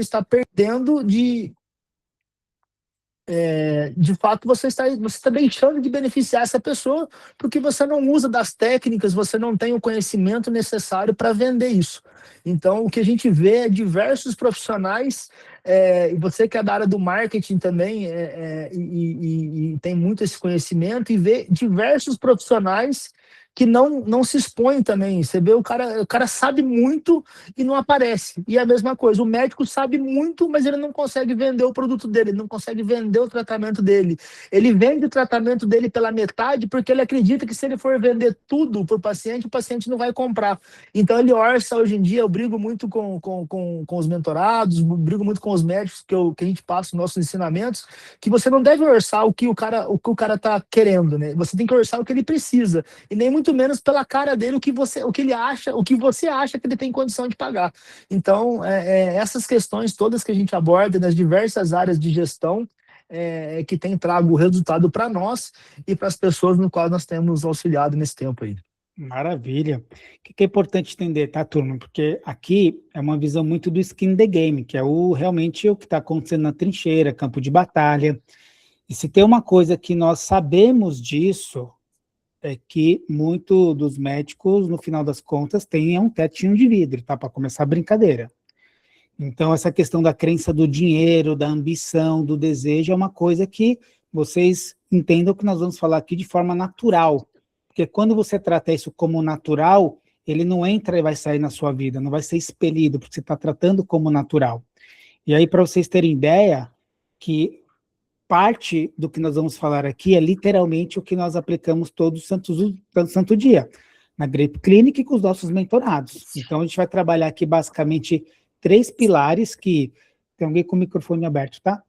está perdendo de fato, você está deixando de beneficiar essa pessoa, porque você não usa das técnicas, você não tem o conhecimento necessário para vender isso. Então, o que a gente vê é diversos profissionais, e você que é da área do marketing também, e tem muito esse conhecimento, e vê diversos profissionais que não se expõem também. Você vê o cara sabe muito e não aparece. E é a mesma coisa, o médico sabe muito, mas ele não consegue vender o produto dele, ele não consegue vender o tratamento dele. Ele vende o tratamento dele pela metade porque ele acredita que se ele for vender tudo para o paciente não vai comprar. Então ele orça hoje em dia, eu brigo muito com os mentorados, brigo muito com os médicos que a gente passa os nossos ensinamentos, que você não deve orçar o que o cara está querendo, né? Você tem que orçar o que ele precisa, e nem muito menos pela cara dele o que ele acha, o que você acha que ele tem condição de pagar. Então, essas questões todas que a gente aborda nas diversas áreas de gestão, que tem trago resultado para nós e para as pessoas no qual nós temos auxiliado nesse tempo aí. Maravilha. O que é importante entender, tá, turma? Porque aqui é uma visão muito do skin the game, que é realmente o que está acontecendo na trincheira, campo de batalha. E se tem uma coisa que nós sabemos disso, é que muito dos médicos, no final das contas, têm um tetinho de vidro, tá? Para começar a brincadeira. Então, essa questão da crença do dinheiro, da ambição, do desejo, é uma coisa que vocês entendam que nós vamos falar aqui de forma natural. Porque quando você trata isso como natural, ele não entra e vai sair na sua vida, não vai ser expelido, porque você está tratando como natural. E aí, para vocês terem ideia, que parte do que nós vamos falar aqui é literalmente o que nós aplicamos todo santo dia, na Grape Clinic com os nossos mentorados. Então, a gente vai trabalhar aqui basicamente 3 pilares que... Tem alguém com o microfone aberto, tá?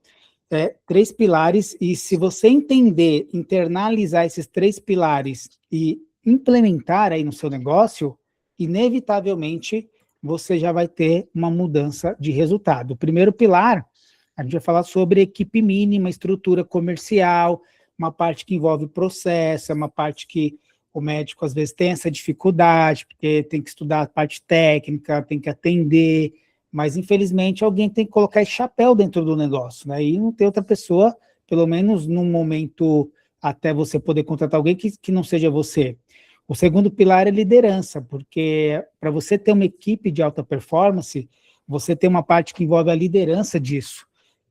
3 pilares, e se você entender, internalizar esses 3 pilares e implementar aí no seu negócio, inevitavelmente você já vai ter uma mudança de resultado. O primeiro pilar, a gente vai falar sobre equipe mínima, estrutura comercial, uma parte que envolve processo, uma parte que o médico às vezes tem essa dificuldade, porque tem que estudar a parte técnica, tem que atender, mas infelizmente alguém tem que colocar esse chapéu dentro do negócio, né? E não tem outra pessoa, pelo menos num momento até você poder contratar alguém que não seja você. O segundo pilar é liderança, porque para você ter uma equipe de alta performance, você tem uma parte que envolve a liderança disso,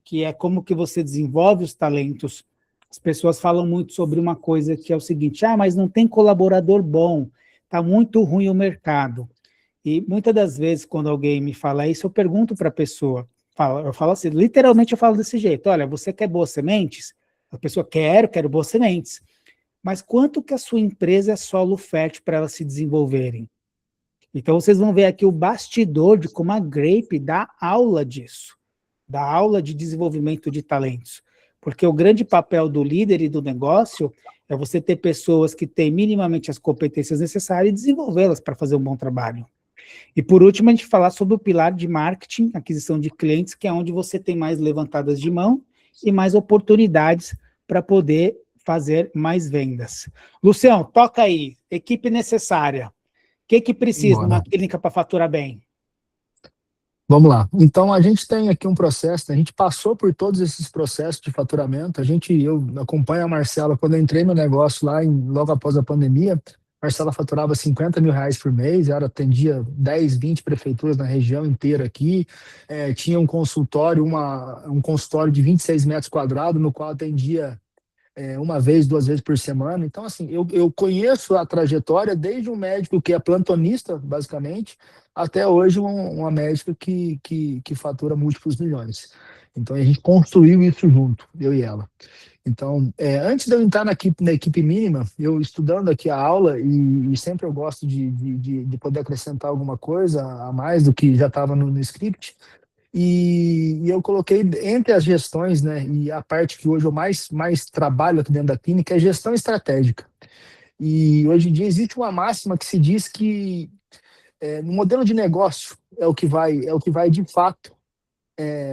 que é como que você desenvolve os talentos. As pessoas falam muito sobre uma coisa que é o seguinte, mas não tem colaborador bom, está muito ruim o mercado. E muitas das vezes, quando alguém me fala isso, eu pergunto para a pessoa, eu falo assim, literalmente eu falo desse jeito, olha, você quer boas sementes? A pessoa, quero boas sementes. Mas quanto que a sua empresa é solo fértil para elas se desenvolverem? Então, vocês vão ver aqui o bastidor de como a Grape dá aula disso, dá aula de desenvolvimento de talentos. Porque o grande papel do líder e do negócio é você ter pessoas que têm minimamente as competências necessárias e desenvolvê-las para fazer um bom trabalho. E por último, a gente falar sobre o pilar de marketing, aquisição de clientes, que é onde você tem mais levantadas de mão e mais oportunidades para poder fazer mais vendas. Lucião, toca aí, equipe necessária. O que precisa numa clínica para faturar bem? Vamos lá. Então, a gente tem aqui um processo, né? A gente passou por todos esses processos de faturamento. Eu acompanho a Marcela, quando eu entrei no negócio lá, logo após a pandemia, a Marcela faturava R$50 mil por mês, ela atendia 10, 20 prefeituras na região inteira aqui, tinha um consultório, um consultório de 26 metros quadrados, no qual atendia uma vez, 2 vezes por semana. Então, assim, eu conheço a trajetória desde um médico que é plantonista, basicamente, até hoje uma médica que fatura múltiplos milhões. Então, a gente construiu isso junto, eu e ela. Então, antes de eu entrar na equipe mínima, eu estudando aqui a aula, e sempre eu gosto de poder acrescentar alguma coisa a mais do que já estava no script, e eu coloquei entre as gestões, né, e a parte que hoje eu mais trabalho aqui dentro da clínica é gestão estratégica. E hoje em dia existe uma máxima que se diz que no modelo de negócio é o que vai de fato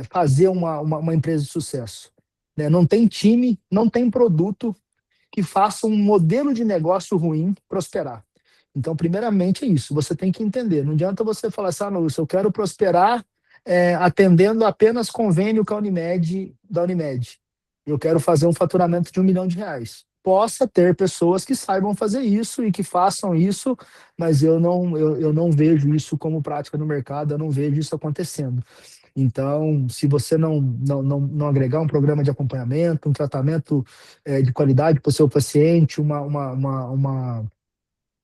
fazer uma empresa de sucesso. Né? Não tem time, não tem produto que faça um modelo de negócio ruim prosperar. Então, primeiramente é isso, você tem que entender. Não adianta você falar assim, Lúcio, eu quero prosperar atendendo apenas convênio com a Unimed, da Unimed. Eu quero fazer um faturamento de R$ 1 milhão. Possa ter pessoas que saibam fazer isso e que façam isso, mas eu não vejo isso como prática no mercado, eu não vejo isso acontecendo. Então, se você não agregar um programa de acompanhamento, um tratamento de qualidade para o seu paciente,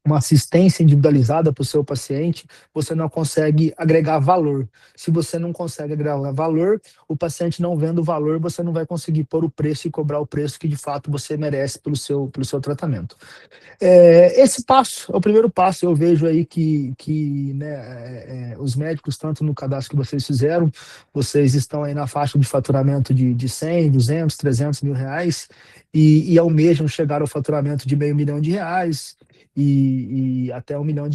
uma assistência individualizada para o seu paciente, você não consegue agregar valor. Se você não consegue agregar valor, o paciente não vendo o valor, você não vai conseguir pôr o preço e cobrar o preço que de fato você merece pelo seu tratamento. Esse passo é o primeiro passo. Eu vejo aí que né, os médicos, tanto no cadastro que vocês fizeram, vocês estão aí na faixa de faturamento de 100, 200, 300 mil reais e almejam chegar ao faturamento de R$ 500 mil e até R$ 1 milhão.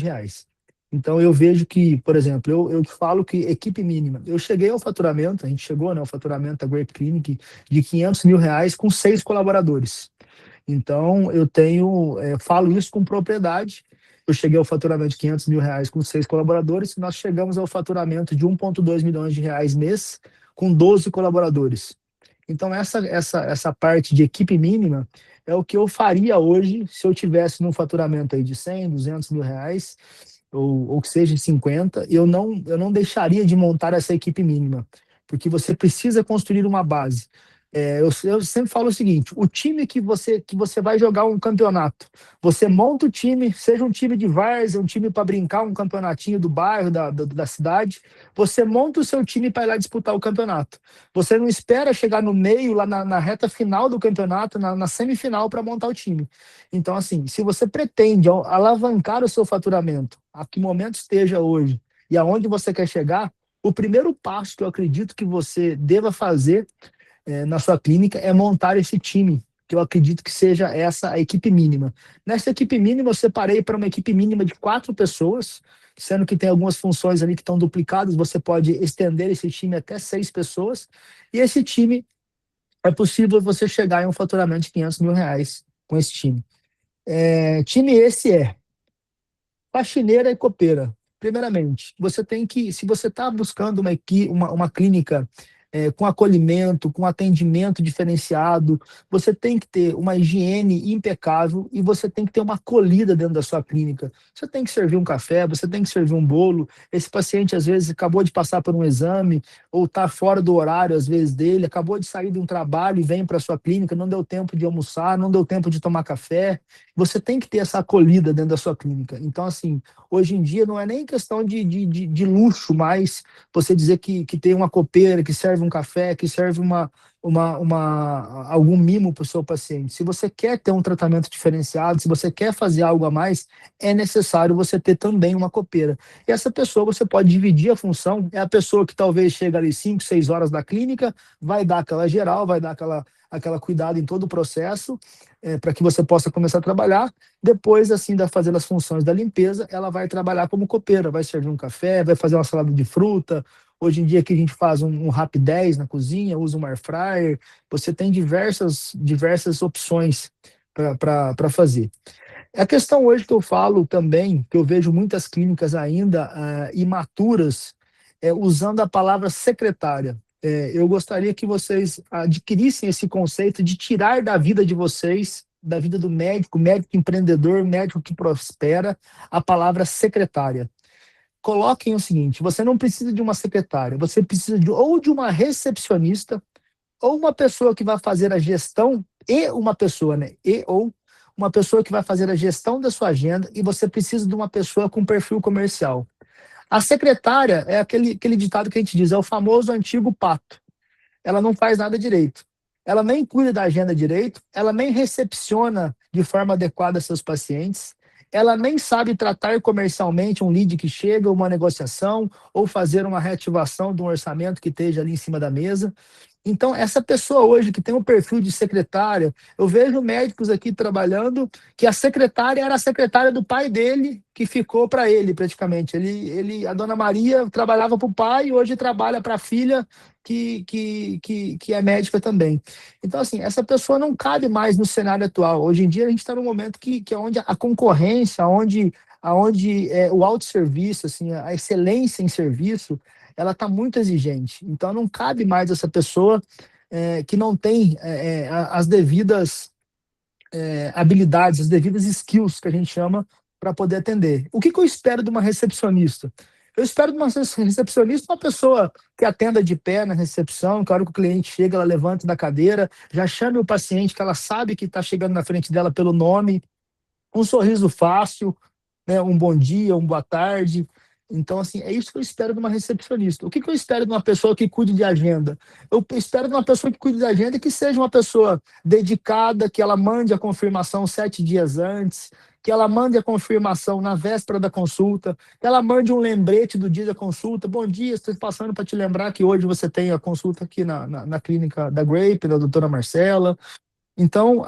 Então, eu vejo que, por exemplo, eu te falo que equipe mínima. Eu cheguei ao faturamento, a gente chegou, né, ao faturamento da Grape Clinic de R$ 500 mil com 6 colaboradores. Então, falo isso com propriedade. Eu cheguei ao faturamento de R$ 500 mil com 6 colaboradores. Nós chegamos ao faturamento de R$ 1,2 milhões mês com 12 colaboradores. Então, essa parte de equipe mínima é o que eu faria hoje se eu tivesse num faturamento aí de 100, R$ 200 mil, ou que seja 50, eu não deixaria de montar essa equipe mínima, porque você precisa construir uma base. Eu sempre falo o seguinte: o time que você vai jogar um campeonato, você monta o time, seja um time de várzea, um time para brincar, um campeonatinho do bairro, da cidade, você monta o seu time para ir lá disputar o campeonato. Você não espera chegar no meio, lá na reta final do campeonato, na semifinal, para montar o time. Então, assim, se você pretende alavancar o seu faturamento, a que momento esteja hoje e aonde você quer chegar, o primeiro passo que eu acredito que você deva fazer na sua clínica é montar esse time, que eu acredito que seja essa a equipe mínima. Nessa equipe mínima, eu separei para uma equipe mínima de 4 pessoas, sendo que tem algumas funções ali que estão duplicadas, você pode estender esse time até 6 pessoas, e esse time, é possível você chegar em um faturamento de R$ 500 mil com esse time. Time esse faxineira e copeira. Primeiramente, se você está buscando uma clínica com acolhimento, com atendimento diferenciado, você tem que ter uma higiene impecável e você tem que ter uma acolhida dentro da sua clínica. Você tem que servir um café, você tem que servir um bolo. Esse paciente, às vezes, acabou de passar por um exame ou está fora do horário, às vezes, dele, acabou de sair de um trabalho e vem para a sua clínica, não deu tempo de almoçar, não deu tempo de tomar café. Você tem que ter essa acolhida dentro da sua clínica. Então, assim, hoje em dia não é nem questão de luxo, mas você dizer que tem uma copeira, que serve um café, que serve algum mimo para o seu paciente. Se você quer ter um tratamento diferenciado, se você quer fazer algo a mais, é necessário você ter também uma copeira. E essa pessoa você pode dividir a função, é a pessoa que talvez chega ali 5, 6 horas da clínica, vai dar aquela geral, vai dar aquela cuidado em todo o processo, para que você possa começar a trabalhar. Depois, assim, de fazer as funções da limpeza, ela vai trabalhar como copeira, vai servir um café, vai fazer uma salada de fruta. Hoje em dia que a gente faz um Rap 10 na cozinha, usa um air fryer, você tem diversas opções para fazer. A questão hoje que eu falo também, que eu vejo muitas clínicas ainda imaturas, usando a palavra secretária. Eu gostaria que vocês adquirissem esse conceito de tirar da vida de vocês, da vida do médico empreendedor, médico que prospera, a palavra secretária. Coloquem o seguinte: você não precisa de uma secretária, você precisa ou de uma recepcionista, ou uma pessoa que vai fazer a gestão, e uma pessoa, né? Ou uma pessoa que vai fazer a gestão da sua agenda, e você precisa de uma pessoa com perfil comercial. A secretária é aquele ditado que a gente diz, é o famoso antigo pato. Ela não faz nada direito. Ela nem cuida da agenda direito, ela nem recepciona de forma adequada seus pacientes, ela nem sabe tratar comercialmente um lead que chega, uma negociação, ou fazer uma reativação de um orçamento que esteja ali em cima da mesa. Então, essa pessoa hoje que tem um perfil de secretária, eu vejo médicos aqui trabalhando que a secretária era a secretária do pai dele, que ficou para ele praticamente. A dona Maria trabalhava para o pai e hoje trabalha para a filha, que é médica também. Então, assim, essa pessoa não cabe mais no cenário atual. Hoje em dia, a gente está num momento que é onde a concorrência, onde o autosserviço, assim, a excelência em serviço, ela está muito exigente. Então, não cabe mais essa pessoa que não tem as devidas habilidades, as devidas skills que a gente chama para poder atender. O que eu espero de uma recepcionista? Eu espero de uma recepcionista uma pessoa que atenda de pé na recepção, que a hora que o cliente chega, ela levanta da cadeira, já chame o paciente, que ela sabe que está chegando na frente dela pelo nome, um sorriso fácil, né, um bom dia, boa tarde. Então, assim, é isso que eu espero de uma recepcionista. O que eu espero de uma pessoa que cuide de agenda? Eu espero de uma pessoa que cuide de agenda que seja uma pessoa dedicada, que ela mande a confirmação 7 dias antes, que ela mande a confirmação na véspera da consulta, que ela mande um lembrete do dia da consulta. Bom dia, estou passando para te lembrar que hoje você tem a consulta aqui na clínica da Grape, da doutora Marcela. Então,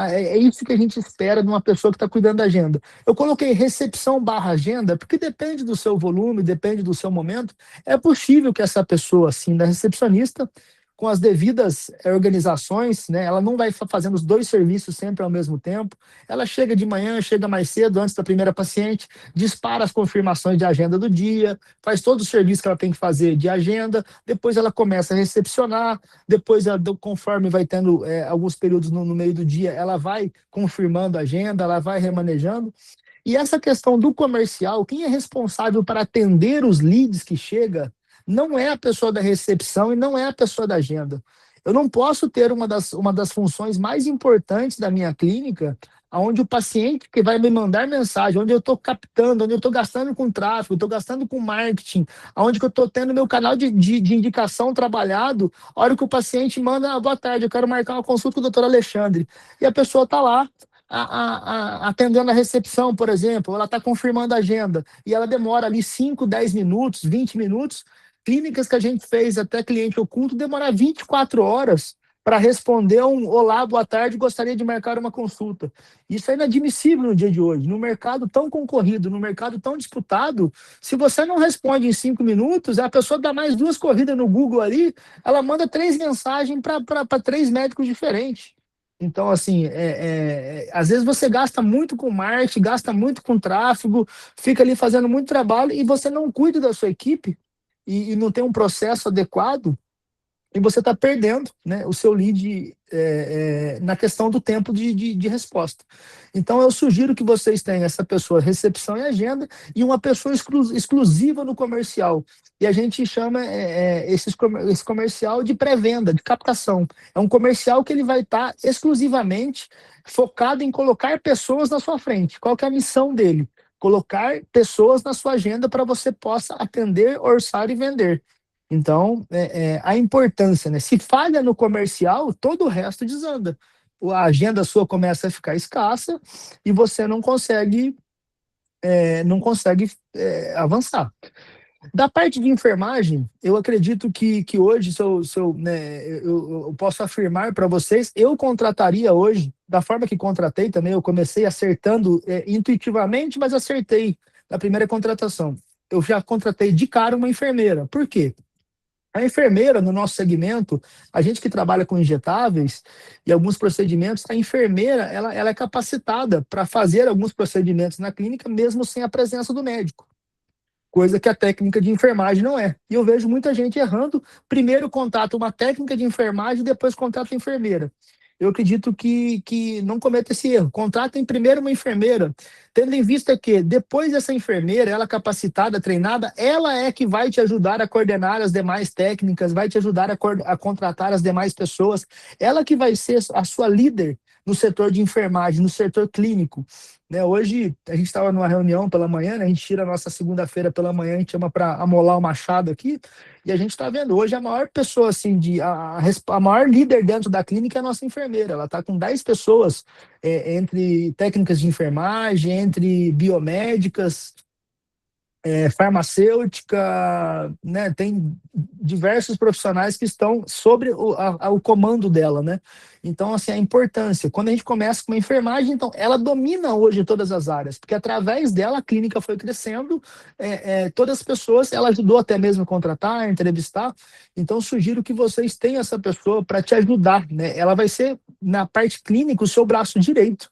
é isso que a gente espera de uma pessoa que está cuidando da agenda. Eu coloquei recepção/agenda, porque depende do seu volume, depende do seu momento. É possível que essa pessoa, assim, da recepcionista, com as devidas organizações, né, ela não vai fazendo os dois serviços sempre ao mesmo tempo. Ela chega de manhã, chega mais cedo, antes da primeira paciente, dispara as confirmações de agenda do dia, faz todo o serviço que ela tem que fazer de agenda, depois ela começa a recepcionar, depois, conforme vai tendo alguns períodos no meio do dia, ela vai confirmando a agenda, ela vai remanejando. E essa questão do comercial, quem é responsável para atender os leads que chega, não é a pessoa da recepção e não é a pessoa da agenda. Eu não posso ter uma das funções mais importantes da minha clínica, onde o paciente que vai me mandar mensagem, onde eu estou captando, onde eu estou gastando com tráfego, estou gastando com marketing, onde eu estou tendo meu canal de indicação trabalhado, a hora que o paciente manda, boa tarde, eu quero marcar uma consulta com o doutor Alexandre. E a pessoa está lá, atendendo a recepção, por exemplo, ela está confirmando a agenda, e ela demora ali 5, 10 minutos, 20 minutos. Clínicas que a gente fez até cliente oculto demorar 24 horas para responder um olá, boa tarde, gostaria de marcar uma consulta. Isso é inadmissível no dia de hoje. No mercado tão concorrido, no mercado tão disputado, se você não responde em 5 minutos, a pessoa dá mais 2 corridas no Google ali, ela manda 3 mensagens para 3 médicos diferentes. Então, assim, às vezes você gasta muito com marketing, gasta muito com tráfego, fica ali fazendo muito trabalho e você não cuida da sua equipe e não tem um processo adequado, e você está perdendo, né, o seu lead na questão do tempo de resposta. Então, eu sugiro que vocês tenham essa pessoa recepção e agenda e uma pessoa exclusiva no comercial. E a gente chama esse comercial de pré-venda, de captação. É um comercial que ele vai estar exclusivamente focado em colocar pessoas na sua frente. Qual que é a missão dele? Colocar pessoas na sua agenda para você possa atender, orçar e vender. Então, a importância, né? Se falha no comercial, todo o resto desanda. A agenda sua começa a ficar escassa e você não consegue avançar. Da parte de enfermagem, eu acredito que hoje, né, eu posso afirmar para vocês, eu contrataria hoje, da forma que contratei também, eu comecei acertando intuitivamente, mas acertei na primeira contratação. Eu já contratei de cara uma enfermeira. Por quê? A enfermeira, no nosso segmento, a gente que trabalha com injetáveis e alguns procedimentos, a enfermeira ela é capacitada para fazer alguns procedimentos na clínica, mesmo sem a presença do médico. Coisa que a técnica de enfermagem não é. E eu vejo muita gente errando, primeiro contrata uma técnica de enfermagem, depois contrata a enfermeira. Eu acredito que não cometa esse erro. Contratem primeiro uma enfermeira, tendo em vista que depois dessa enfermeira, ela capacitada, treinada, ela é que vai te ajudar a coordenar as demais técnicas, vai te ajudar a contratar as demais pessoas, ela que vai ser a sua líder no setor de enfermagem, no setor clínico. Né, hoje, a gente estava numa reunião pela manhã, né, a gente tira a nossa segunda-feira pela manhã, a gente chama para amolar o machado aqui, e a gente está vendo hoje a maior pessoa, assim, a maior líder dentro da clínica é a nossa enfermeira. Ela está com 10 pessoas, entre técnicas de enfermagem, entre biomédicas, farmacêutica, né? Tem diversos profissionais que estão sobre o comando dela, né? Então, assim, a importância. Quando a gente começa com uma enfermagem, então, ela domina hoje todas as áreas, porque através dela a clínica foi crescendo, todas as pessoas, ela ajudou até mesmo a contratar, a entrevistar. Então, sugiro que vocês tenham essa pessoa para te ajudar, né? Ela vai ser, na parte clínica, o seu braço direito.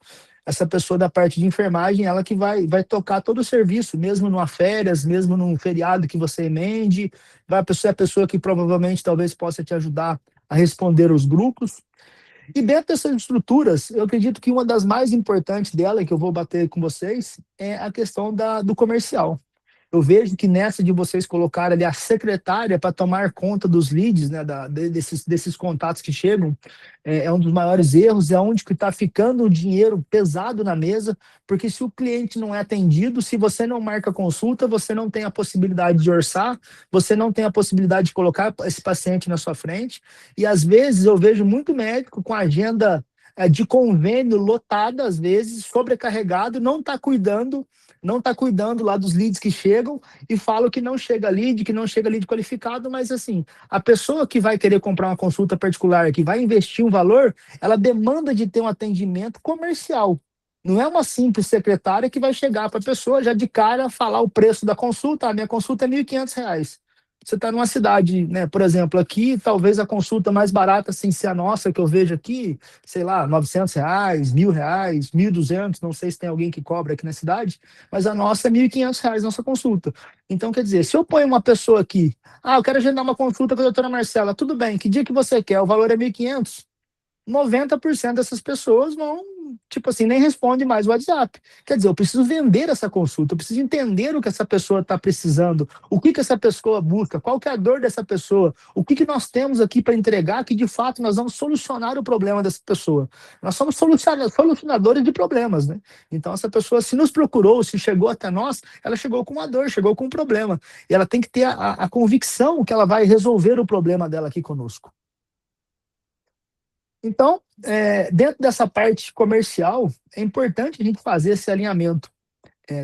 essa pessoa da parte de enfermagem, ela que vai tocar todo o serviço, mesmo numa férias, mesmo num feriado que você emende, vai ser a pessoa que provavelmente talvez possa te ajudar a responder os grupos. E dentro dessas estruturas, eu acredito que uma das mais importantes dela, que eu vou bater com vocês, é a questão do comercial. Eu vejo que nessa de vocês colocarem ali a secretária para tomar conta dos leads, né, desses contatos que chegam, é um dos maiores erros, é onde que está ficando o dinheiro pesado na mesa, porque se o cliente não é atendido, se você não marca consulta, você não tem a possibilidade de orçar, você não tem a possibilidade de colocar esse paciente na sua frente, e às vezes eu vejo muito médico com a agenda de convênio lotada, às vezes, sobrecarregado, não está cuidando lá dos leads que chegam e fala que não chega lead qualificado, mas assim, a pessoa que vai querer comprar uma consulta particular, que vai investir um valor, ela demanda de ter um atendimento comercial. Não é uma simples secretária que vai chegar para a pessoa já de cara falar o preço da consulta, a minha consulta é R$ 1.500. Você está numa cidade, né, por exemplo, aqui, talvez a consulta mais barata, sem ser a nossa, que eu vejo aqui, sei lá, R$ 900, R$ 1.000, 1.200, não sei se tem alguém que cobra aqui na cidade, mas a nossa é R$ 1.500, nossa consulta. Então, quer dizer, se eu ponho uma pessoa aqui, eu quero agendar uma consulta com a doutora Marcela, tudo bem, que dia que você quer? O valor é 1.500. 90% dessas pessoas vão, tipo assim, nem responde mais o WhatsApp. Quer dizer, eu preciso vender essa consulta, eu preciso entender o que essa pessoa está precisando, o que essa pessoa busca, qual que é a dor dessa pessoa, o que nós temos aqui para entregar que, de fato, nós vamos solucionar o problema dessa pessoa. Nós somos solucionadores de problemas, né? Então, essa pessoa, se nos procurou, se chegou até nós, ela chegou com uma dor, chegou com um problema. E ela tem que ter a convicção que ela vai resolver o problema dela aqui conosco. Então, dentro dessa parte comercial, é importante a gente fazer esse alinhamento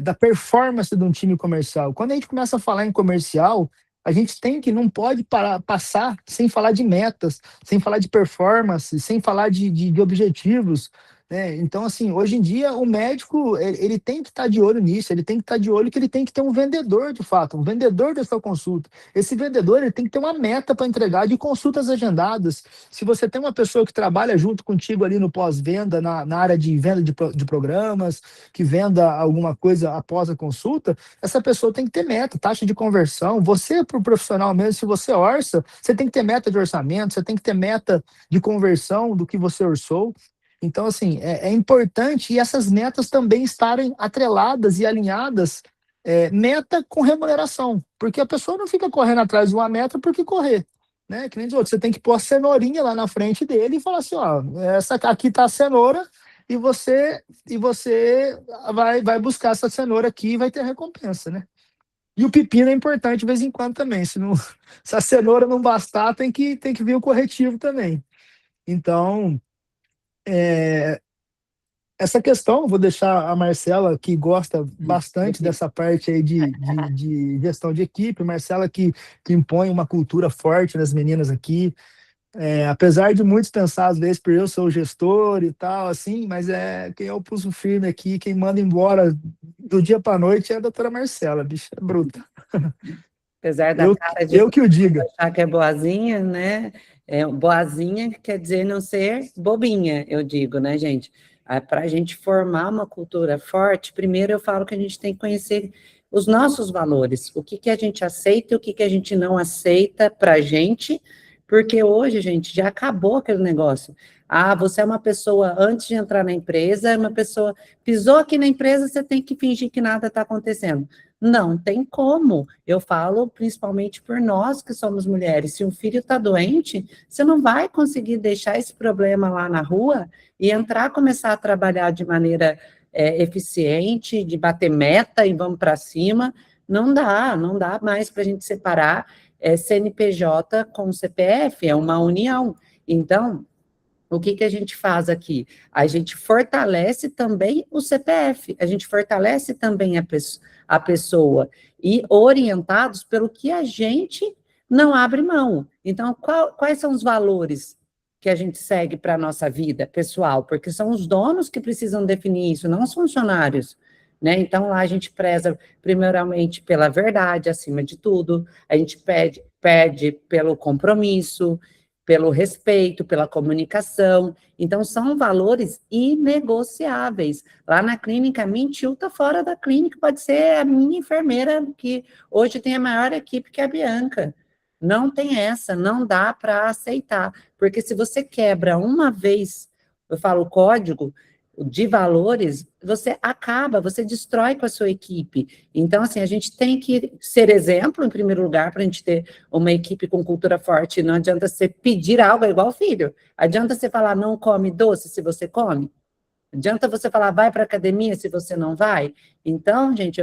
da performance de um time comercial. Quando a gente começa a falar em comercial, a gente não pode passar sem falar de metas, sem falar de performance, sem falar de objetivos, né? Então, assim, hoje em dia, o médico, ele tem que estar de olho nisso, ele tem que estar de olho que ele tem que ter um vendedor, de fato, um vendedor da sua consulta. Esse vendedor, ele tem que ter uma meta para entregar de consultas agendadas. Se você tem uma pessoa que trabalha junto contigo ali no pós-venda, na área de venda de programas, que venda alguma coisa após a consulta, essa pessoa tem que ter meta, taxa de conversão. Você, para o profissional mesmo, se você orça, você tem que ter meta de orçamento, você tem que ter meta de conversão do que você orçou. Então, assim, é importante e essas metas também estarem atreladas e alinhadas, meta com remuneração, porque a pessoa não fica correndo atrás de uma meta porque correr, né? Que nem diz outro, você tem que pôr a cenourinha lá na frente dele e falar assim, ó, essa aqui tá a cenoura e você vai buscar essa cenoura aqui e vai ter recompensa, né? E o pepino é importante de vez em quando também, se a cenoura não bastar, tem que vir o corretivo também. Então, essa questão, vou deixar a Marcela, que gosta bastante dessa parte aí de gestão de equipe, Marcela que impõe uma cultura forte nas meninas aqui, apesar de muitos pensar, às vezes, por eu ser o gestor e tal, assim, mas quem é o pulso firme aqui, quem manda embora do dia para a noite é a doutora Marcela, bicha é bruta. Apesar da cara de eu que o diga. achar que é boazinha, né? Boazinha quer dizer não ser bobinha, eu digo, né, gente? Para a gente formar uma cultura forte, primeiro eu falo que a gente tem que conhecer os nossos valores, o que a gente aceita e o que a gente não aceita para a gente, porque hoje, gente, já acabou aquele negócio. Você é uma pessoa, antes de entrar na empresa, é uma pessoa, pisou aqui na empresa, você tem que fingir que nada está acontecendo. Não tem como. Eu falo principalmente por nós que somos mulheres. Se um filho está doente, você não vai conseguir deixar esse problema lá na rua e começar a trabalhar de maneira eficiente, de bater meta e vamos para cima. Não dá mais para a gente separar CNPJ com CPF, é uma união. Então, o que a gente faz aqui? A gente fortalece também o CPF, a gente fortalece também a pessoa e orientados pelo que a gente não abre mão. Então, quais são os valores que a gente segue para a nossa vida pessoal? Porque são os donos que precisam definir isso, não os funcionários, né? Então, lá a gente preza primeiramente pela verdade, acima de tudo, a gente pede pelo compromisso, pelo respeito, pela comunicação. Então, são valores inegociáveis. Lá na clínica, mentiu, está fora da clínica, pode ser a minha enfermeira, que hoje tem a maior equipe, que é a Bianca. Não tem essa, não dá para aceitar, porque se você quebra uma vez, eu falo, o código de valores, você acaba, você destrói com a sua equipe. Então, assim, a gente tem que ser exemplo, em primeiro lugar, para a gente ter uma equipe com cultura forte. Não adianta você pedir algo, é igual filho. Adianta você falar, não come doce, se você come. Adianta você falar, vai para a academia, se você não vai. Então, gente,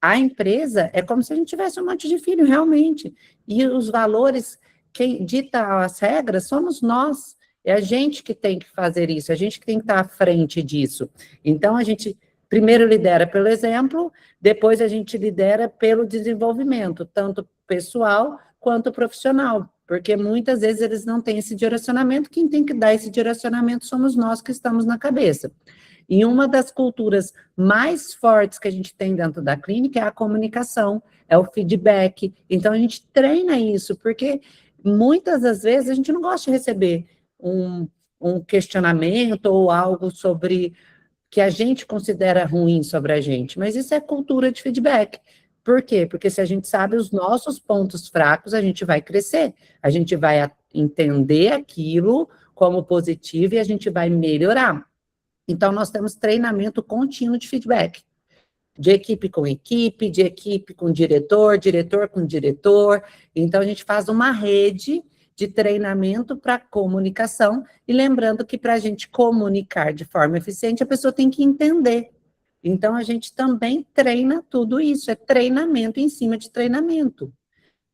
a empresa é como se a gente tivesse um monte de filho, realmente. E os valores, quem dita as regras, somos nós. É a gente que tem que fazer isso, a gente que tem que estar à frente disso. Então, a gente primeiro lidera pelo exemplo, depois a gente lidera pelo desenvolvimento, tanto pessoal quanto profissional, porque muitas vezes eles não têm esse direcionamento, quem tem que dar esse direcionamento somos nós que estamos na cabeça. E uma das culturas mais fortes que a gente tem dentro da clínica é a comunicação, é o feedback. Então, a gente treina isso, porque muitas das vezes a gente não gosta de receber um questionamento ou algo sobre que a gente considera ruim sobre a gente, mas isso é cultura de feedback. Por quê? Porque se a gente sabe os nossos pontos fracos, a gente vai crescer, a gente vai entender aquilo como positivo e a gente vai melhorar. Então, nós temos treinamento contínuo de feedback, de equipe com equipe, de equipe com diretor, diretor com diretor. Então, a gente faz uma rede de treinamento para comunicação, e lembrando que para a gente comunicar de forma eficiente, a pessoa tem que entender. Então, a gente também treina tudo isso, é treinamento em cima de treinamento.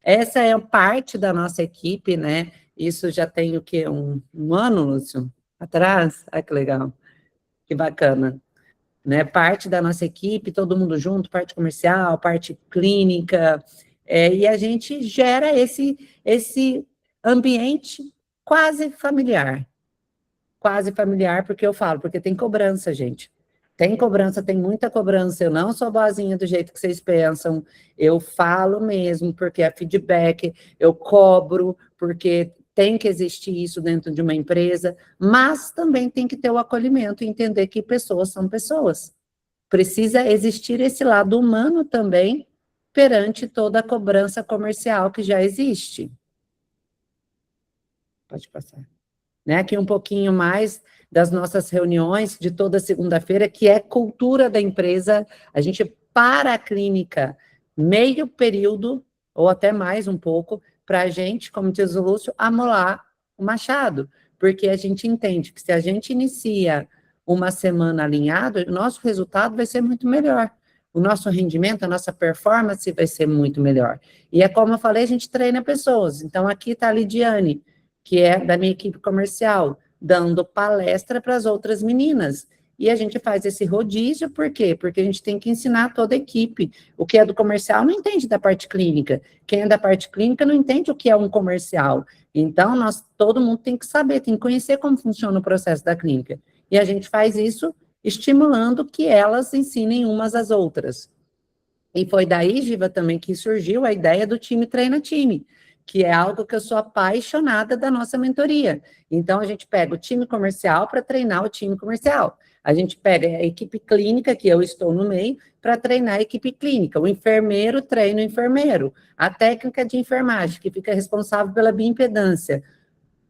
Essa é parte da nossa equipe, né? Isso já tem o quê? Um ano, Lúcio? Atrás? Ai, que legal. Que bacana. Né? Parte da nossa equipe, todo mundo junto, parte comercial, parte clínica, e a gente gera esse ambiente quase familiar, porque eu falo, porque tem cobrança, gente. Tem cobrança, tem muita cobrança. Eu não sou boazinha do jeito que vocês pensam. Eu falo mesmo, porque é feedback, eu cobro, porque tem que existir isso dentro de uma empresa, mas também tem que ter o acolhimento e entender que pessoas são pessoas. Precisa existir esse lado humano também perante toda a cobrança comercial que já existe. Pode passar. Né? Aqui um pouquinho mais das nossas reuniões de toda segunda-feira, que é cultura da empresa. A gente para a clínica meio período, ou até mais um pouco, para a gente, como diz o Lúcio, amolar o machado, porque a gente entende que se a gente inicia uma semana alinhado, o nosso resultado vai ser muito melhor. O nosso rendimento, a nossa performance vai ser muito melhor. E é como eu falei, a gente treina pessoas. Então, aqui está a Lidiane, que é da minha equipe comercial, dando palestra para as outras meninas. E a gente faz esse rodízio, por quê? Porque a gente tem que ensinar toda a equipe. O que é do comercial não entende da parte clínica. Quem é da parte clínica não entende o que é um comercial. Então, todo mundo tem que saber, tem que conhecer como funciona o processo da clínica. E a gente faz isso estimulando que elas ensinem umas às outras. E foi daí, Giva, também que surgiu a ideia do time treina time, que é algo que eu sou apaixonada da nossa mentoria. Então, a gente pega o time comercial para treinar o time comercial. A gente pega a equipe clínica, que eu estou no meio, para treinar a equipe clínica. O enfermeiro treina o enfermeiro. A técnica de enfermagem, que fica responsável pela bioimpedância.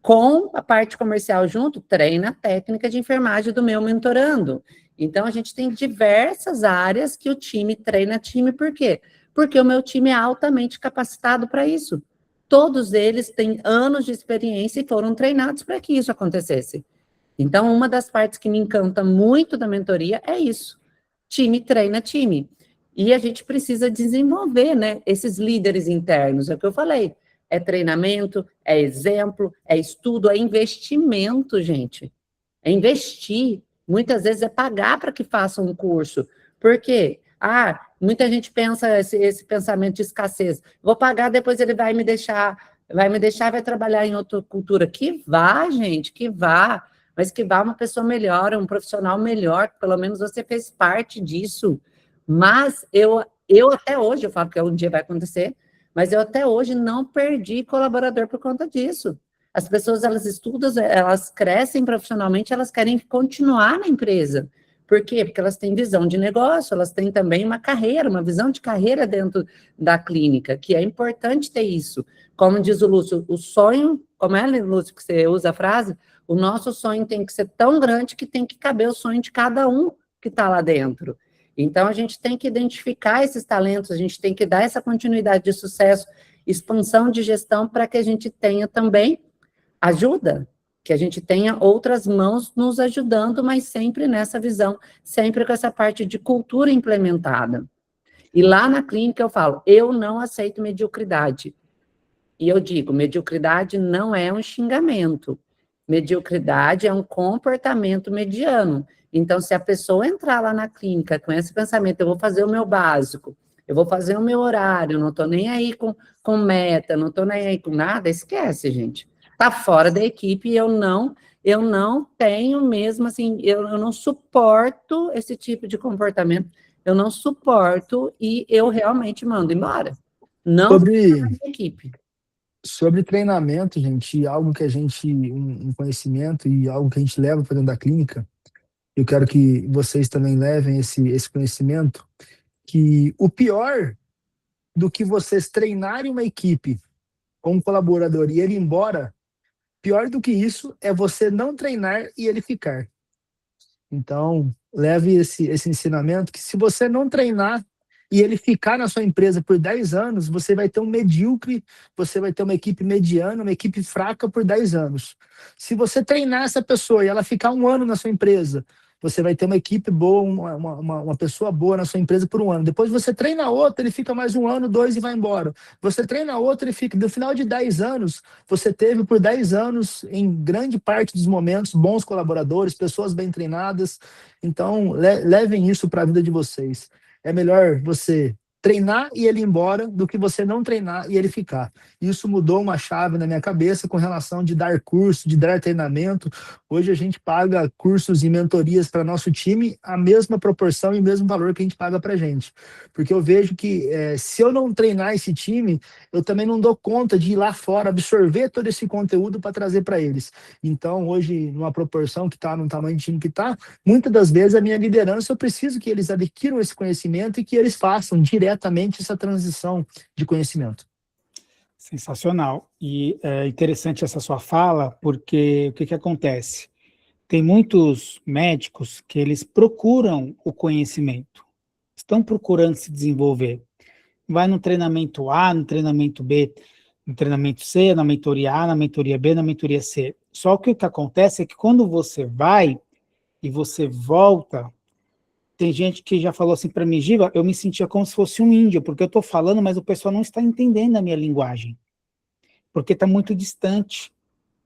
Com a parte comercial junto, treina a técnica de enfermagem do meu mentorando. Então, a gente tem diversas áreas que o time treina time. Por quê? Porque o meu time é altamente capacitado para isso. Todos eles têm anos de experiência e foram treinados para que isso acontecesse. Então, uma das partes que me encanta muito da mentoria é isso. Time treina time. E a gente precisa desenvolver, né, esses líderes internos, é o que eu falei. É treinamento, é exemplo, é estudo, é investimento, gente. É investir. Muitas vezes é pagar para que façam um curso. Por quê? Muita gente pensa esse pensamento de escassez. Vou pagar, depois ele vai me deixar, vai trabalhar em outra cultura. Que vá, gente, que vá. Mas que vá uma pessoa melhor, um profissional melhor, pelo menos você fez parte disso. Mas eu até hoje, eu falo que um dia vai acontecer, mas eu até hoje não perdi colaborador por conta disso. As pessoas, elas estudam, elas crescem profissionalmente, elas querem continuar na empresa. Por quê? Porque elas têm visão de negócio, elas têm também uma carreira, uma visão de carreira dentro da clínica, que é importante ter isso. Como diz o Lúcio, o sonho, como é, Lúcio, que você usa a frase? O nosso sonho tem que ser tão grande que tem que caber o sonho de cada um que está lá dentro. Então, a gente tem que identificar esses talentos, a gente tem que dar essa continuidade de sucesso, expansão de gestão, para que a gente tenha também ajuda, que a gente tenha outras mãos nos ajudando, mas sempre nessa visão, sempre com essa parte de cultura implementada. E lá na clínica eu falo, eu não aceito mediocridade. E eu digo, mediocridade não é um xingamento. Mediocridade é um comportamento mediano. Então, se a pessoa entrar lá na clínica com esse pensamento, eu vou fazer o meu básico, eu vou fazer o meu horário, não estou nem aí com meta, não estou nem aí com nada, esquece, gente. Está fora da equipe e eu não tenho mesmo, assim, eu não suporto esse tipo de comportamento, eu não suporto e eu realmente mando embora. Não da equipe. Sobre treinamento, gente, algo que a gente, um conhecimento e algo que a gente leva para dentro da clínica, eu quero que vocês também levem esse conhecimento, que o pior do que vocês treinarem uma equipe ou um colaborador e ele ir embora, pior do que isso é você não treinar e ele ficar. Então, leve esse ensinamento, que se você não treinar e ele ficar na sua empresa por 10 anos, você vai ter um medíocre, você vai ter uma equipe mediana, uma equipe fraca por 10 anos. Se você treinar essa pessoa e ela ficar 1 ano na sua empresa, você vai ter uma equipe boa, uma pessoa boa na sua empresa por 1 ano. Depois você treina outro, ele fica mais 1 ano, 2 e vai embora. Você treina outro, ele fica. No final de 10 anos, você teve por 10 anos, em grande parte dos momentos, bons colaboradores, pessoas bem treinadas. Então, levem isso para a vida de vocês. É melhor você treinar e ele ir embora do que você não treinar e ele ficar. Isso mudou uma chave na minha cabeça com relação de dar curso, de dar treinamento. Hoje a gente paga cursos e mentorias para nosso time a mesma proporção e o mesmo valor que a gente paga para a gente. Porque eu vejo que se eu não treinar esse time, eu também não dou conta de ir lá fora, absorver todo esse conteúdo para trazer para eles. Então, hoje, numa proporção que está, no tamanho de time que está, muitas das vezes a minha liderança, eu preciso que eles adquiram esse conhecimento e que eles façam diretamente essa transição de conhecimento. Sensacional. E é interessante essa sua fala, porque o que acontece? Tem muitos médicos que eles procuram o conhecimento, estão procurando se desenvolver. Vai no treinamento A, no treinamento B, no treinamento C, na mentoria A, na mentoria B, na mentoria C. Só que o que acontece é que quando você vai e você volta, tem gente que já falou assim para mim, Giva, eu me sentia como se fosse um índio, porque eu estou falando, mas o pessoal não está entendendo a minha linguagem, porque está muito distante.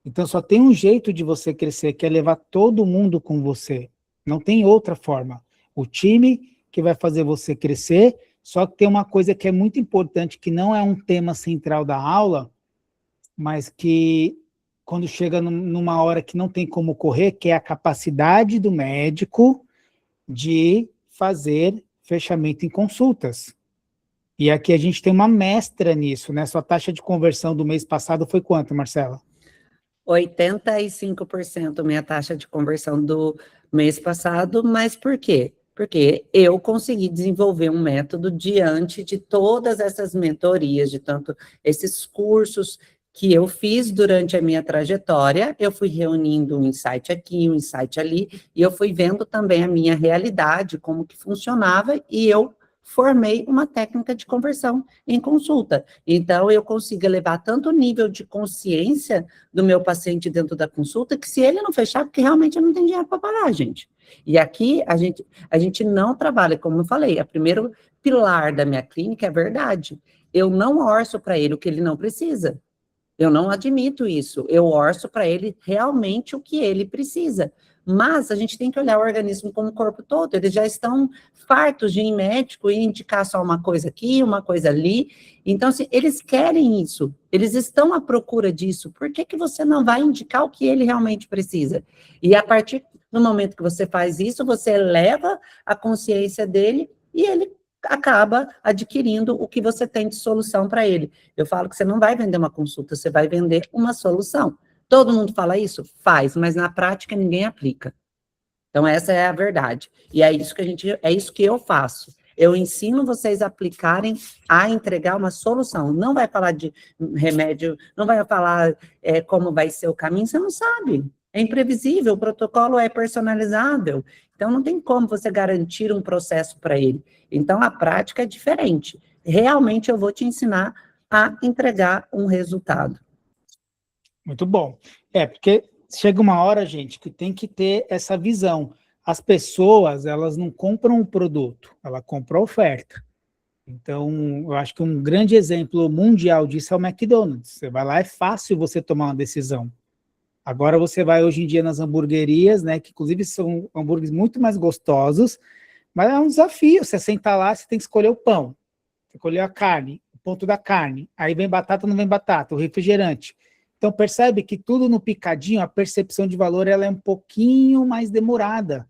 Então só tem um jeito de você crescer, que é levar todo mundo com você. Não tem outra forma. O time que vai fazer você crescer, só que tem uma coisa que é muito importante, que não é um tema central da aula, mas que quando chega numa hora que não tem como correr, que é a capacidade do médico de fazer fechamento em consultas. E aqui a gente tem uma mestra nisso, né? Sua taxa de conversão do mês passado foi quanto, Marcela? 85% minha taxa de conversão do mês passado, mas por quê? Porque eu consegui desenvolver um método diante de todas essas mentorias, de tanto esses cursos que eu fiz durante a minha trajetória, eu fui reunindo um insight aqui, um insight ali, e eu fui vendo também a minha realidade, como que funcionava, e eu formei uma técnica de conversão em consulta. Então, eu consigo elevar tanto o nível de consciência do meu paciente dentro da consulta, que se ele não fechar, porque realmente eu não tenho dinheiro para pagar, gente. E aqui, a gente não trabalha, como eu falei, o primeiro pilar da minha clínica é a verdade. Eu não orço para ele o que ele não precisa. Eu não admito isso. Eu orço para ele realmente o que ele precisa. Mas a gente tem que olhar o organismo como o corpo todo. Eles já estão fartos de ir em médico e indicar só uma coisa aqui, uma coisa ali. Então, se eles querem isso, eles estão à procura disso, por que você não vai indicar o que ele realmente precisa? E a partir do momento que você faz isso, você eleva a consciência dele e ele acaba adquirindo o que você tem de solução para ele. Eu falo que você não vai vender uma consulta, você vai vender uma solução. Todo mundo fala isso? Faz, mas na prática ninguém aplica. Então, essa é a verdade. E é isso que eu faço. Eu ensino vocês a aplicarem, a entregar uma solução. Não vai falar de remédio, não vai falar como vai ser o caminho, você não sabe. É imprevisível, o protocolo é personalizável. Então, não tem como você garantir um processo para ele. Então, a prática é diferente. Realmente, eu vou te ensinar a entregar um resultado. Muito bom. Porque chega uma hora, gente, que tem que ter essa visão. As pessoas, elas não compram o produto, ela compra a oferta. Então, eu acho que um grande exemplo mundial disso é o McDonald's. Você vai lá, é fácil você tomar uma decisão. Agora você vai hoje em dia nas hamburguerias, né, que inclusive são hambúrgueres muito mais gostosos, mas é um desafio. Você senta lá, você tem que escolher o pão, escolher a carne, o ponto da carne, aí vem batata, não vem batata, o refrigerante. Então percebe que tudo no picadinho, a percepção de valor ela é um pouquinho mais demorada.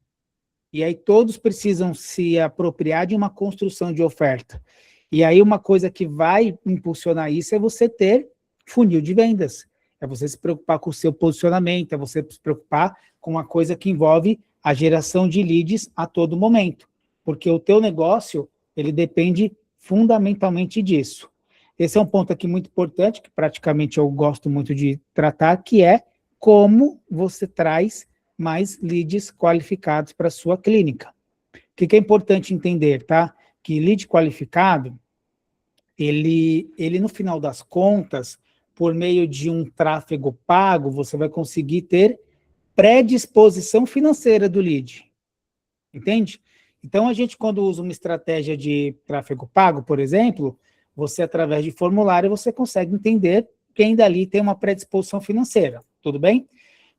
E aí todos precisam se apropriar de uma construção de oferta. E aí uma coisa que vai impulsionar isso é você ter funil de vendas. É você se preocupar com o seu posicionamento, é você se preocupar com uma coisa que envolve a geração de leads a todo momento. Porque o teu negócio, ele depende fundamentalmente disso. Esse é um ponto aqui muito importante, que praticamente eu gosto muito de tratar, que é como você traz mais leads qualificados para a sua clínica. O que é importante entender, tá? Que lead qualificado, ele no final das contas, por meio de um tráfego pago, você vai conseguir ter predisposição financeira do lead. Entende? Então, a gente, quando usa uma estratégia de tráfego pago, por exemplo, você, através de formulário, você consegue entender quem dali tem uma predisposição financeira. Tudo bem?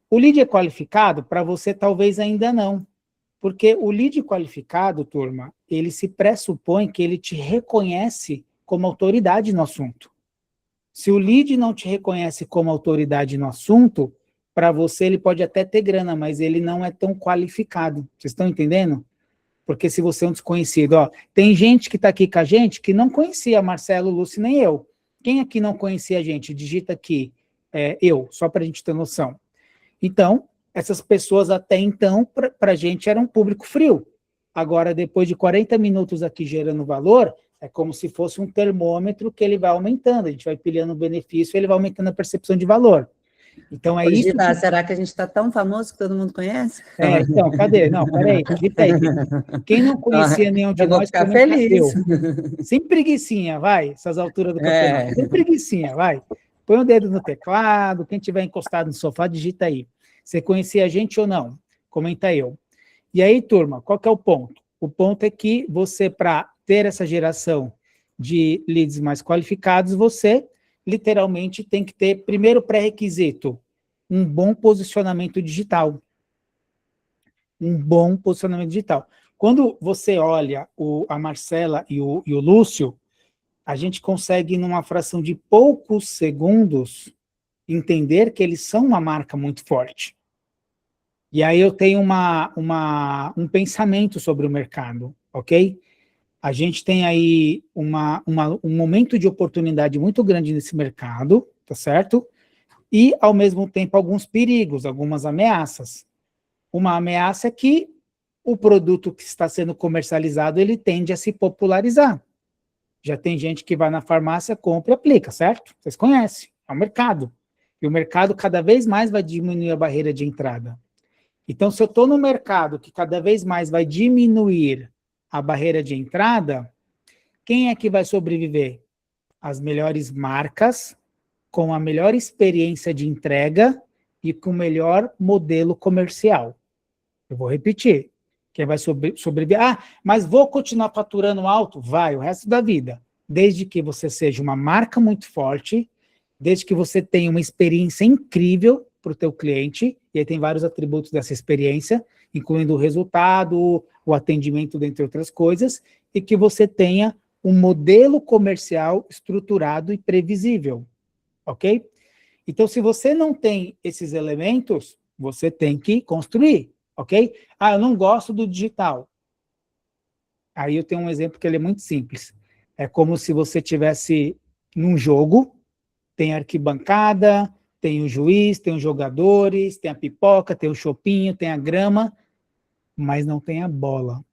O lead é qualificado? Para você, talvez ainda não. Porque o lead qualificado, turma, ele se pressupõe que ele te reconhece como autoridade no assunto. Se o lead não te reconhece como autoridade no assunto, para você ele pode até ter grana, mas ele não é tão qualificado. Vocês estão entendendo? Porque se você é um desconhecido, tem gente que está aqui com a gente que não conhecia Marcelo, Lúcio, nem eu. Quem aqui não conhecia a gente? Digita aqui, eu, só para a gente ter noção. Então, essas pessoas até então, para a gente, eram um público frio. Agora, depois de 40 minutos aqui gerando valor, é como se fosse um termômetro que ele vai aumentando, a gente vai pilhando o benefício, ele vai aumentando a percepção de valor. Então, é isso que... Será que a gente está tão famoso que todo mundo conhece? Então, cadê? Não, peraí, digita aí. Quem não conhecia nenhum de nós, ficar feliz. Sem preguicinha, vai, essas alturas do campeonato. Sem preguicinha, vai. Põe o dedo no teclado, quem tiver encostado no sofá, digita aí. Você conhecia a gente ou não? Comenta eu. E aí, turma, qual que é o ponto? O ponto é que você, para ter essa geração de leads mais qualificados, você literalmente tem que ter, primeiro pré-requisito, um bom posicionamento digital. Um bom posicionamento digital. Quando você olha a Marcela e o Lúcio, a gente consegue, numa fração de poucos segundos, entender que eles são uma marca muito forte. E aí eu tenho um pensamento sobre o mercado, ok? A gente tem aí um momento de oportunidade muito grande nesse mercado, tá certo? E, ao mesmo tempo, alguns perigos, algumas ameaças. Uma ameaça é que o produto que está sendo comercializado, ele tende a se popularizar. Já tem gente que vai na farmácia, compra e aplica, certo? Vocês conhecem, é o mercado. E o mercado cada vez mais vai diminuir a barreira de entrada. Então, se eu estou no mercado que cada vez mais vai diminuir a barreira de entrada, quem é que vai sobreviver? As melhores marcas, com a melhor experiência de entrega e com o melhor modelo comercial. Eu vou repetir. Quem vai sobreviver? Mas vou continuar faturando alto? Vai, o resto da vida. Desde que você seja uma marca muito forte, desde que você tenha uma experiência incrível para o teu cliente, e aí tem vários atributos dessa experiência, incluindo o resultado, o atendimento, dentre outras coisas, e que você tenha um modelo comercial estruturado e previsível, ok? Então, se você não tem esses elementos, você tem que construir, ok? Eu não gosto do digital. Aí eu tenho um exemplo que ele é muito simples. É como se você tivesse num jogo, tem arquibancada, tem o juiz, tem os jogadores, tem a pipoca, tem o chopinho, tem a grama, mas não tem a bola.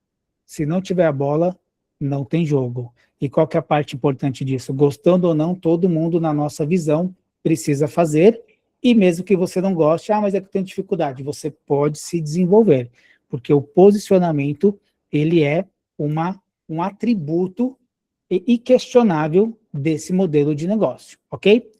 Se não tiver a bola, não tem jogo. E qual que é a parte importante disso? Gostando ou não, todo mundo, na nossa visão, precisa fazer, e mesmo que você não goste, mas é que tem dificuldade, você pode se desenvolver, porque o posicionamento, ele é um atributo inquestionável desse modelo de negócio, ok?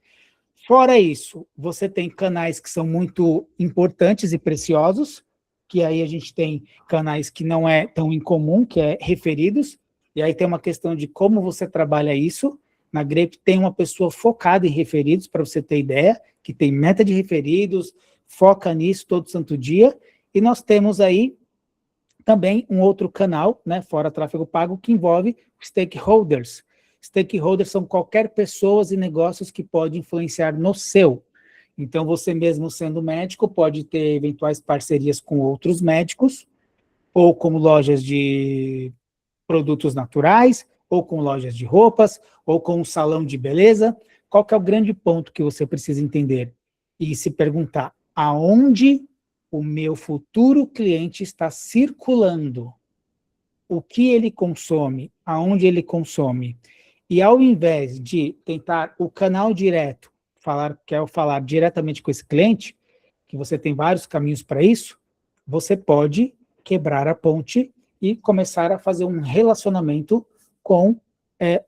Fora isso, você tem canais que são muito importantes e preciosos, que aí a gente tem canais que não é tão incomum, que é referidos, e aí tem uma questão de como você trabalha isso. Na Grape tem uma pessoa focada em referidos, para você ter ideia, que tem meta de referidos, foca nisso todo santo dia, e nós temos aí também um outro canal, né, fora tráfego pago, que envolve stakeholders. Stakeholders são qualquer pessoas e negócios que podem influenciar no seu. Então, você mesmo sendo médico, pode ter eventuais parcerias com outros médicos, ou com lojas de produtos naturais, ou com lojas de roupas, ou com um salão de beleza. Qual que é o grande ponto que você precisa entender? E se perguntar, aonde o meu futuro cliente está circulando? O que ele consome? Aonde ele consome? E ao invés de tentar o canal direto, quer falar diretamente com esse cliente, que você tem vários caminhos para isso, você pode quebrar a ponte e começar a fazer um relacionamento com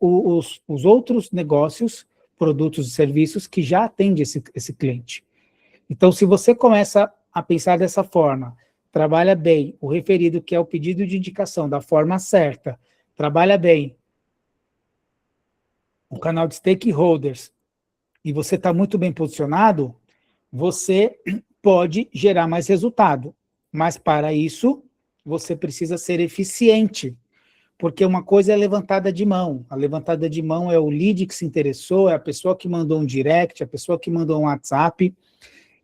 os outros negócios, produtos e serviços que já atendem esse cliente. Então, se você começa a pensar dessa forma, trabalha bem o referido, que é o pedido de indicação, da forma certa, trabalha bem o canal de stakeholders, e você está muito bem posicionado, você pode gerar mais resultado. Mas, para isso, você precisa ser eficiente, porque uma coisa é a levantada de mão. A levantada de mão é o lead que se interessou, é a pessoa que mandou um direct, a pessoa que mandou um WhatsApp,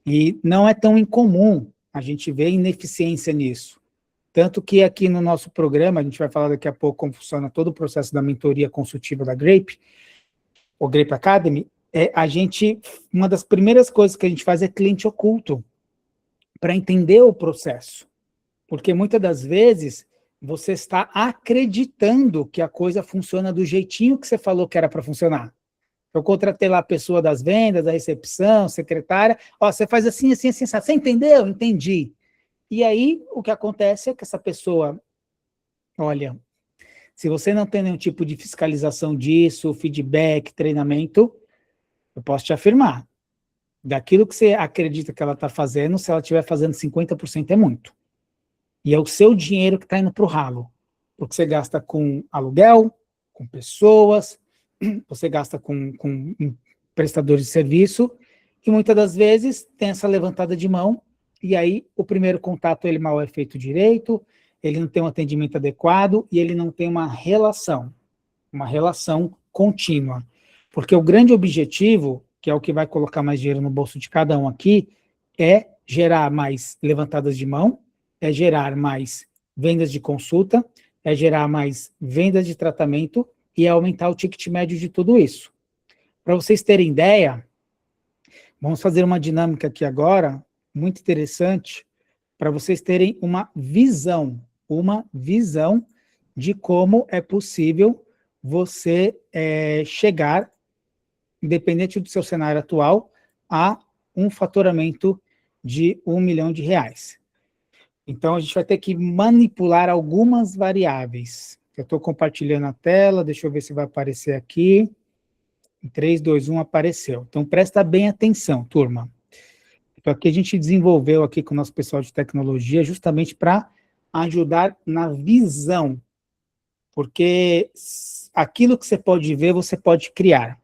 e não é tão incomum a gente ver ineficiência nisso. Tanto que aqui no nosso programa, a gente vai falar daqui a pouco como funciona todo o processo da mentoria consultiva da Grape, o Grape Academy, uma das primeiras coisas que a gente faz é cliente oculto, para entender o processo. Porque muitas das vezes você está acreditando que a coisa funciona do jeitinho que você falou que era para funcionar. Eu contratei lá a pessoa das vendas, da recepção, secretária, você faz assim, assim, assim, você entendeu? Entendi. E aí, o que acontece é que essa pessoa, olha, se você não tem nenhum tipo de fiscalização disso, feedback, treinamento, eu posso te afirmar, daquilo que você acredita que ela está fazendo, se ela estiver fazendo 50% é muito. E é o seu dinheiro que está indo para o ralo, porque você gasta com aluguel, com pessoas, você gasta com prestadores de serviço, e muitas das vezes tem essa levantada de mão, e aí o primeiro contato ele mal é feito direito, ele não tem um atendimento adequado, e ele não tem uma relação contínua. Porque o grande objetivo, que é o que vai colocar mais dinheiro no bolso de cada um aqui, é gerar mais levantadas de mão, é gerar mais vendas de consulta, é gerar mais vendas de tratamento e é aumentar o ticket médio de tudo isso. Para vocês terem ideia, vamos fazer uma dinâmica aqui agora, muito interessante, para vocês terem uma visão de como é possível você chegar, independente do seu cenário atual, a um faturamento de R$1 milhão. Então, a gente vai ter que manipular algumas variáveis. Eu estou compartilhando a tela, deixa eu ver se vai aparecer aqui. Em 3, 2, 1, apareceu. Então, presta bem atenção, turma. Então, aqui a gente desenvolveu aqui com o nosso pessoal de tecnologia justamente para ajudar na visão. Porque aquilo que você pode ver, você pode criar.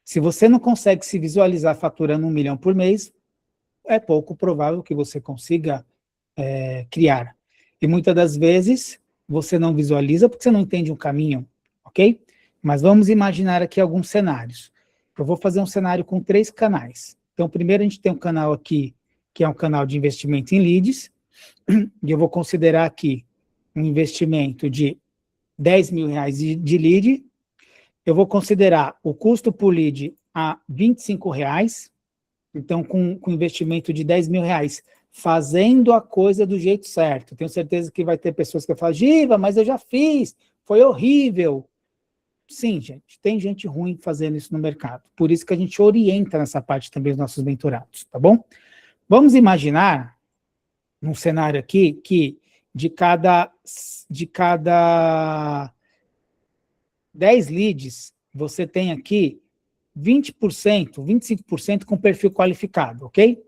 Se você não consegue se visualizar faturando R$1 milhão por mês, é pouco provável que você consiga criar. E muitas das vezes você não visualiza porque você não entende um caminho, ok? Mas vamos imaginar aqui alguns cenários. Eu vou fazer um cenário com 3 canais. Então, primeiro a gente tem um canal aqui, que é um canal de investimento em leads, e eu vou considerar aqui um investimento de R$10 mil de lead. Eu vou considerar o custo por lead a R$25, Então, com investimento de 10 mil reais, fazendo a coisa do jeito certo. Tenho certeza que vai ter pessoas que vão falar, Giva, mas eu já fiz, foi horrível. Sim, gente, tem gente ruim fazendo isso no mercado. Por isso que a gente orienta nessa parte também os nossos mentorados, tá bom? Vamos imaginar, num cenário aqui, que de cada 10 leads, você tem aqui 20%, 25% com perfil qualificado, ok?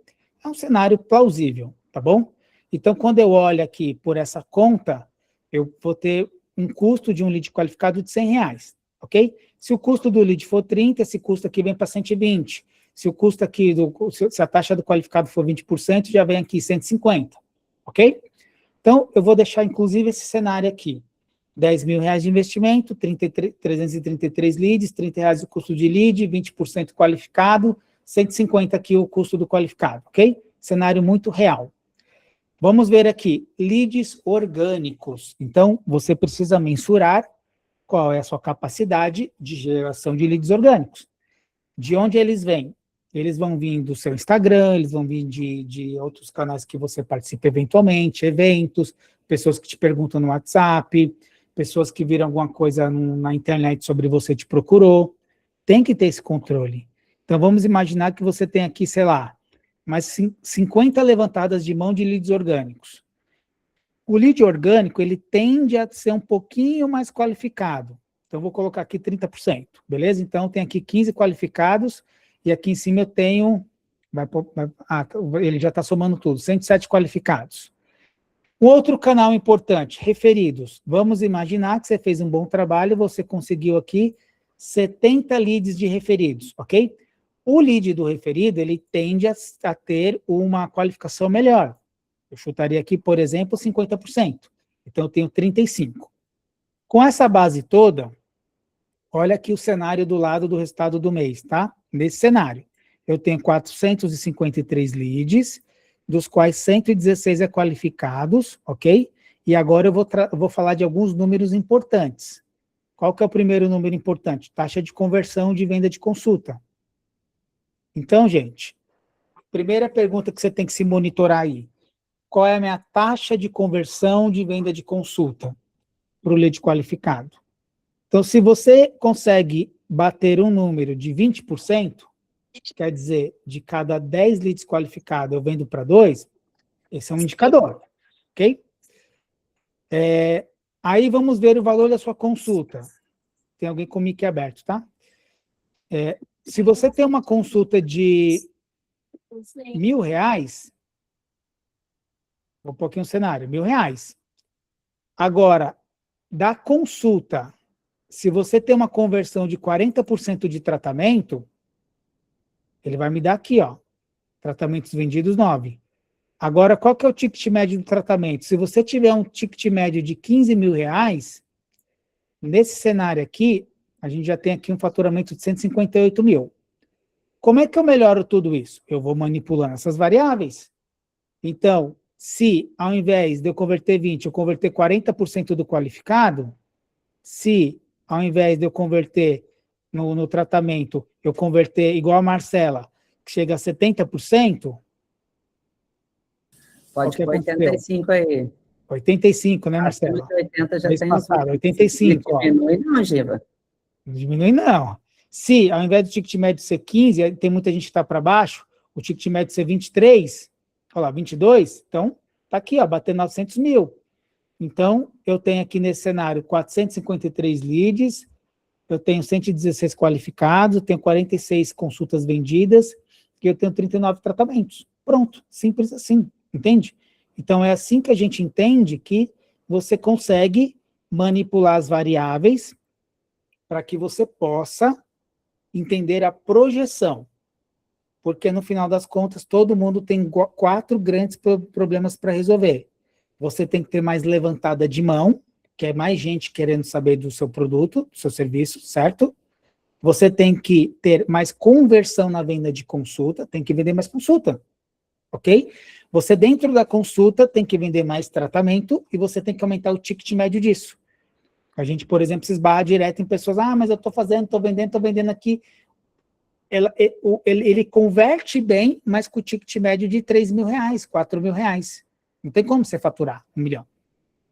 É um cenário plausível, tá bom? Então, quando eu olho aqui por essa conta, eu vou ter um custo de um lead qualificado de 100 reais, ok? Se o custo do lead for 30, esse custo aqui vem para 120. Se o custo aqui, se a taxa do qualificado for 20%, já vem aqui 150, ok? Então, eu vou deixar, inclusive, esse cenário aqui. 10 mil reais de investimento, 333 leads, 30 reais o custo de lead, 20% qualificado, 150 aqui o custo do qualificado, ok? Cenário muito real. Vamos ver aqui, leads orgânicos. Então, você precisa mensurar qual é a sua capacidade de geração de leads orgânicos. De onde eles vêm? Eles vão vir do seu Instagram, eles vão vir de outros canais que você participa eventualmente, eventos, pessoas que te perguntam no WhatsApp, pessoas que viram alguma coisa na internet sobre você, te procurou. Tem que ter esse controle. Então, vamos imaginar que você tem aqui, sei lá, mais 50 levantadas de mão de leads orgânicos. O lead orgânico, ele tende a ser um pouquinho mais qualificado. Então, vou colocar aqui 30%, beleza? Então, tem aqui 15 qualificados e aqui em cima eu tenho... ele já está somando tudo, 107 qualificados. Um outro canal importante, referidos. Vamos imaginar que você fez um bom trabalho, você conseguiu aqui 70 leads de referidos, ok? O lead do referido, ele tende a ter uma qualificação melhor. Eu chutaria aqui, por exemplo, 50%. Então, eu tenho 35. Com essa base toda, olha aqui o cenário do lado do resultado do mês, tá? Nesse cenário, eu tenho 453 leads, dos quais 116 é qualificados, ok? E agora eu vou falar de alguns números importantes. Qual que é o primeiro número importante? Taxa de conversão de venda de consulta. Então, gente, primeira pergunta que você tem que se monitorar aí. Qual é a minha taxa de conversão de venda de consulta para o lead qualificado? Então, se você consegue bater um número de 20%, quer dizer, de cada 10 leads qualificados eu vendo para 2, esse é um indicador, ok? Aí vamos ver o valor da sua consulta. Tem alguém com o mic aberto, tá? Se você tem uma consulta de R$1.000, vou pôr aqui um cenário, R$1.000. Agora, da consulta, se você tem uma conversão de 40% de tratamento, ele vai me dar aqui, ó, tratamentos vendidos 9. Agora, qual que é o ticket médio do tratamento? Se você tiver um ticket médio de R$15.000, nesse cenário aqui, a gente já tem aqui um faturamento de 158 mil. Como é que eu melhoro tudo isso? Eu vou manipulando essas variáveis. Então, se ao invés de eu converter 20, eu converter 40% do qualificado, se ao invés de eu converter no tratamento, eu converter igual a Marcela, que chega a 70%... Pode pôr 85 aí. 85, né, Marcela? 80 já mês tem... passado, 85, ó. Diminui não, Giva? Não diminui não. Se, ao invés do ticket médio ser 15, tem muita gente que está para baixo, o ticket médio ser 23, olha lá, 22, então, tá aqui, ó, batendo 900 mil. Então, eu tenho aqui nesse cenário 453 leads, eu tenho 116 qualificados, eu tenho 46 consultas vendidas, e eu tenho 39 tratamentos. Pronto, simples assim, entende? Então, é assim que a gente entende que você consegue manipular as variáveis para que você possa entender a projeção. Porque, no final das contas, todo mundo tem 4 grandes problemas para resolver. Você tem que ter mais levantada de mão, que é mais gente querendo saber do seu produto, do seu serviço, certo? Você tem que ter mais conversão na venda de consulta, tem que vender mais consulta, ok? Você, dentro da consulta, tem que vender mais tratamento e você tem que aumentar o ticket médio disso. A gente, por exemplo, se esbarra direto em pessoas, mas eu estou vendendo aqui. ele converte bem, mas com o ticket médio de R$3.000, R$4.000. Não tem como você faturar 1 milhão.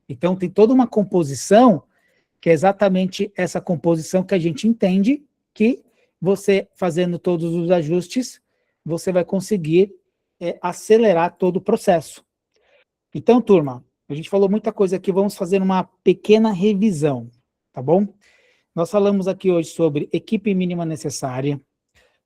Então, tem toda uma composição, que é exatamente essa composição que a gente entende que você, fazendo todos os ajustes, você vai conseguir acelerar todo o processo. Então, turma, a gente falou muita coisa aqui, vamos fazer uma pequena revisão, tá bom? Nós falamos aqui hoje sobre equipe mínima necessária,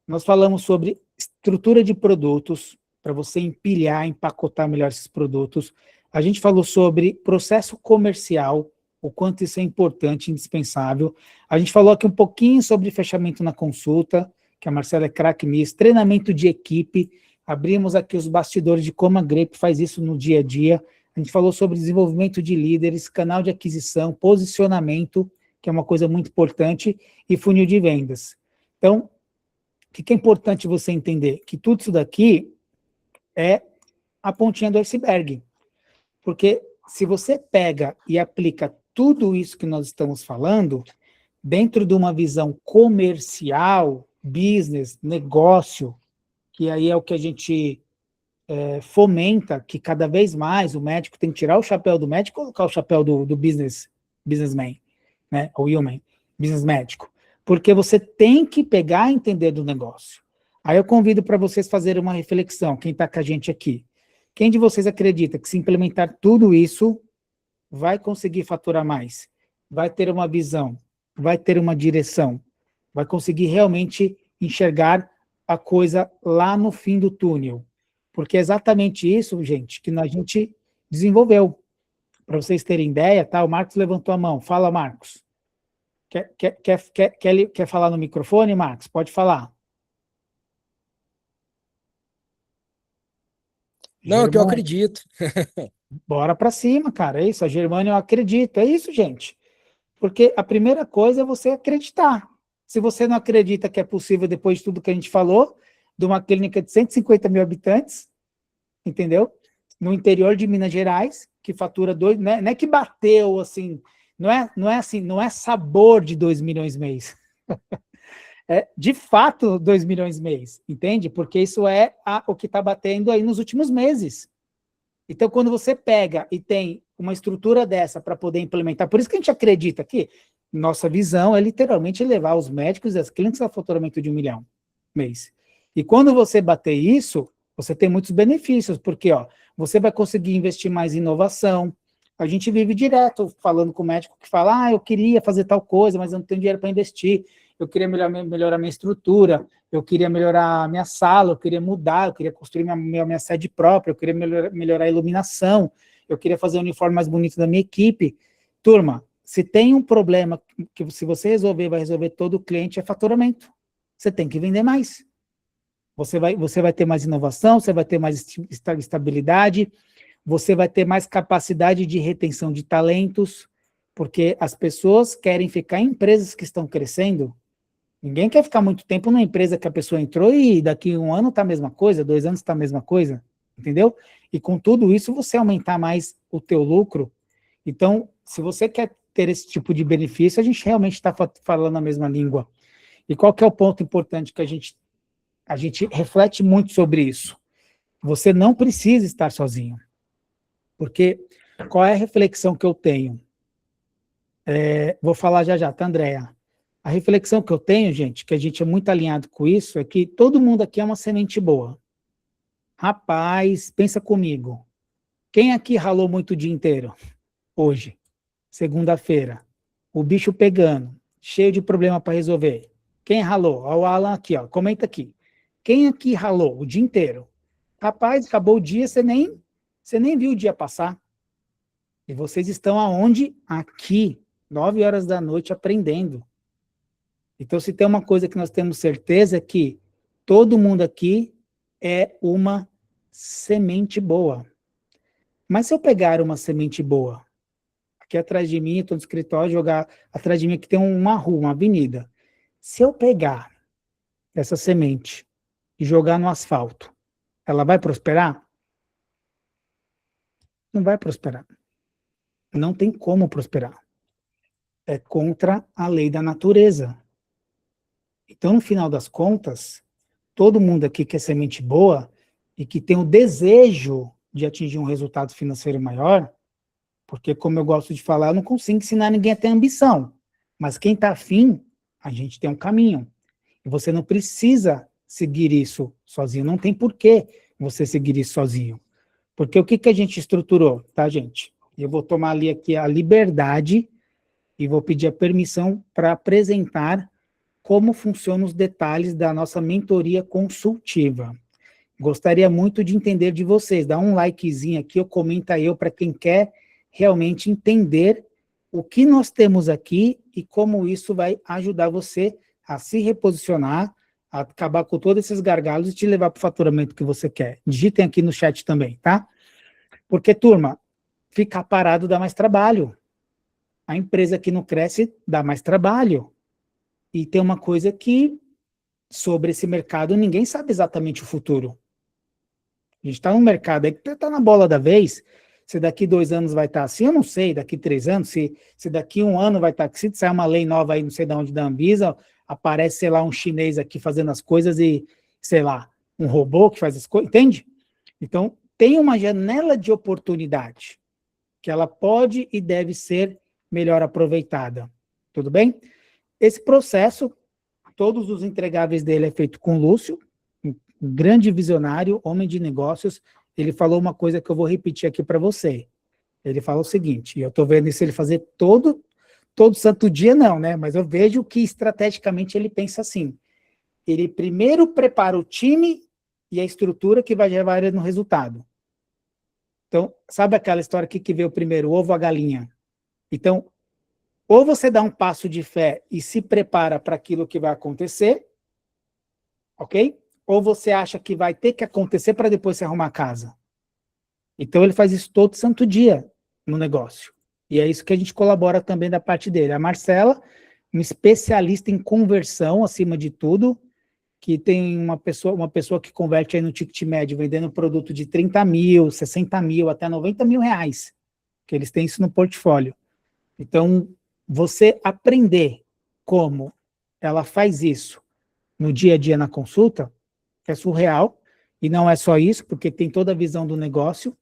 nós falamos sobre estrutura de produtos, para você empilhar, empacotar melhor esses produtos. A gente falou sobre processo comercial, o quanto isso é importante, indispensável. A gente falou aqui um pouquinho sobre fechamento na consulta, que a Marcela é craque nisso, treinamento de equipe, abrimos aqui os bastidores de como a Grape faz isso no dia a dia. A gente falou sobre desenvolvimento de líderes, canal de aquisição, posicionamento, que é uma coisa muito importante, e funil de vendas. Então, o que é importante você entender? Que tudo isso daqui é a pontinha do iceberg. Porque se você pega e aplica tudo isso que nós estamos falando, dentro de uma visão comercial, business, negócio, que aí é o que a gente fomenta, que cada vez mais o médico tem que tirar o chapéu do médico e colocar o chapéu do businessman, né, ou human, business médico. Porque você tem que pegar e entender do negócio. Aí eu convido para vocês fazerem uma reflexão, quem está com a gente aqui. Quem de vocês acredita que se implementar tudo isso, vai conseguir faturar mais? Vai ter uma visão? Vai ter uma direção? Vai conseguir realmente enxergar a coisa lá no fim do túnel? Porque é exatamente isso, gente, que a gente desenvolveu. Para vocês terem ideia, tá? O Marcos levantou a mão. Fala, Marcos. Quer falar no microfone, Marcos? Pode falar. Não, é que eu acredito. Bora para cima, cara. É isso, a Germânia eu acredito. É isso, gente. Porque a primeira coisa é você acreditar. Se você não acredita que é possível, depois de tudo que a gente falou, de uma clínica de 150 mil habitantes, entendeu? No interior de Minas Gerais, que fatura 2, não é que bateu assim, não é assim, não é sabor de 2 milhões mês. É de fato 2 milhões mês, entende? Porque isso é o que está batendo aí nos últimos meses. Então, quando você pega e tem uma estrutura dessa para poder implementar, por isso que a gente acredita que nossa visão é literalmente levar os médicos e as clínicas ao faturamento de 1 milhão mês. E quando você bater isso, você tem muitos benefícios, porque você vai conseguir investir mais em inovação. A gente vive direto falando com o médico que fala, eu queria fazer tal coisa, mas eu não tenho dinheiro para investir, eu queria melhorar minha estrutura, eu queria melhorar a minha sala, eu queria mudar, eu queria construir minha sede própria, eu queria melhorar a iluminação, eu queria fazer o uniforme mais bonito da minha equipe. Turma, se tem um problema que se você resolver, vai resolver todo o cliente, é faturamento. Você tem que vender mais. Você vai ter mais inovação, você vai ter mais estabilidade, você vai ter mais capacidade de retenção de talentos, porque as pessoas querem ficar em empresas que estão crescendo. Ninguém quer ficar muito tempo numa empresa que a pessoa entrou e daqui 1 ano está a mesma coisa, 2 anos está a mesma coisa, entendeu? E com tudo isso, você aumentar mais o teu lucro. Então, se você quer ter esse tipo de benefício, a gente realmente está falando a mesma língua. E qual que é o ponto importante que a gente reflete muito sobre isso? Você não precisa estar sozinho. Porque qual é a reflexão que eu tenho? Vou falar já, tá, Andréa? A reflexão que eu tenho, gente, que a gente é muito alinhado com isso, é que todo mundo aqui é uma semente boa. Rapaz, pensa comigo. Quem aqui ralou muito o dia inteiro? Hoje, segunda-feira. O bicho pegando, cheio de problema para resolver. Quem ralou? Ó, o Alan aqui, comenta aqui. Quem aqui ralou o dia inteiro? Rapaz, acabou o dia, você nem viu o dia passar. E vocês estão aonde? Aqui, 9 horas da noite, aprendendo. Então, se tem uma coisa que nós temos certeza é que todo mundo aqui é uma semente boa. Mas se eu pegar uma semente boa, aqui atrás de mim, estou no escritório, jogar atrás de mim aqui tem uma rua, uma avenida. Se eu pegar essa semente e jogar no asfalto, ela vai prosperar? Não vai prosperar. Não tem como prosperar. É contra a lei da natureza. Então, no final das contas, todo mundo aqui quer semente boa e que tem o desejo de atingir um resultado financeiro maior, porque, como eu gosto de falar, eu não consigo ensinar ninguém a ter ambição, mas quem está afim, a gente tem um caminho. E você não precisa seguir isso sozinho, não tem porquê você seguir isso sozinho. Porque o que a gente estruturou, tá, gente? Eu vou tomar ali aqui a liberdade e vou pedir a permissão para apresentar como funcionam os detalhes da nossa mentoria consultiva. Gostaria muito de entender de vocês. Dá um likezinho aqui, ou comenta eu para quem quer realmente entender o que nós temos aqui e como isso vai ajudar você a se reposicionar, a acabar com todos esses gargalos e te levar para o faturamento que você quer. Digitem aqui no chat também, tá? Porque, turma, ficar parado dá mais trabalho. A empresa que não cresce dá mais trabalho. E tem uma coisa que, sobre esse mercado, ninguém sabe exatamente o futuro. A gente está num mercado aí que está na bola da vez. Se daqui 2 anos vai estar assim, eu não sei. Daqui 3 anos, se daqui 1 ano vai estar aqui, se sair uma lei nova aí, não sei de onde, da Anvisa, aparece, sei lá, um chinês aqui fazendo as coisas e, sei lá, um robô que faz as coisas, entende? Então, tem uma janela de oportunidade que ela pode e deve ser melhor aproveitada. Tudo bem? Esse processo, todos os entregáveis dele é feito com o Lúcio, um grande visionário, homem de negócios. Ele falou uma coisa que eu vou repetir aqui para você. Ele fala o seguinte, e eu estou vendo isso ele fazer todo santo dia não, né? Mas eu vejo que estrategicamente ele pensa assim. Ele primeiro prepara o time e a estrutura que vai levar ele no resultado. Então, sabe aquela história aqui que veio primeiro, o ovo ou a galinha? Então, ou você dá um passo de fé e se prepara para aquilo que vai acontecer, ok? Ou você acha que vai ter que acontecer para depois se arrumar a casa. Então, ele faz isso todo santo dia no negócio. E é isso que a gente colabora também da parte dele. A Marcela, uma especialista em conversão, acima de tudo, que tem uma pessoa que converte aí no ticket médio, vendendo produto de 30 mil, 60 mil, até 90 mil reais, que eles têm isso no portfólio. Então, você aprender como ela faz isso no dia a dia na consulta, é surreal, e não é só isso, porque tem toda a visão do negócio.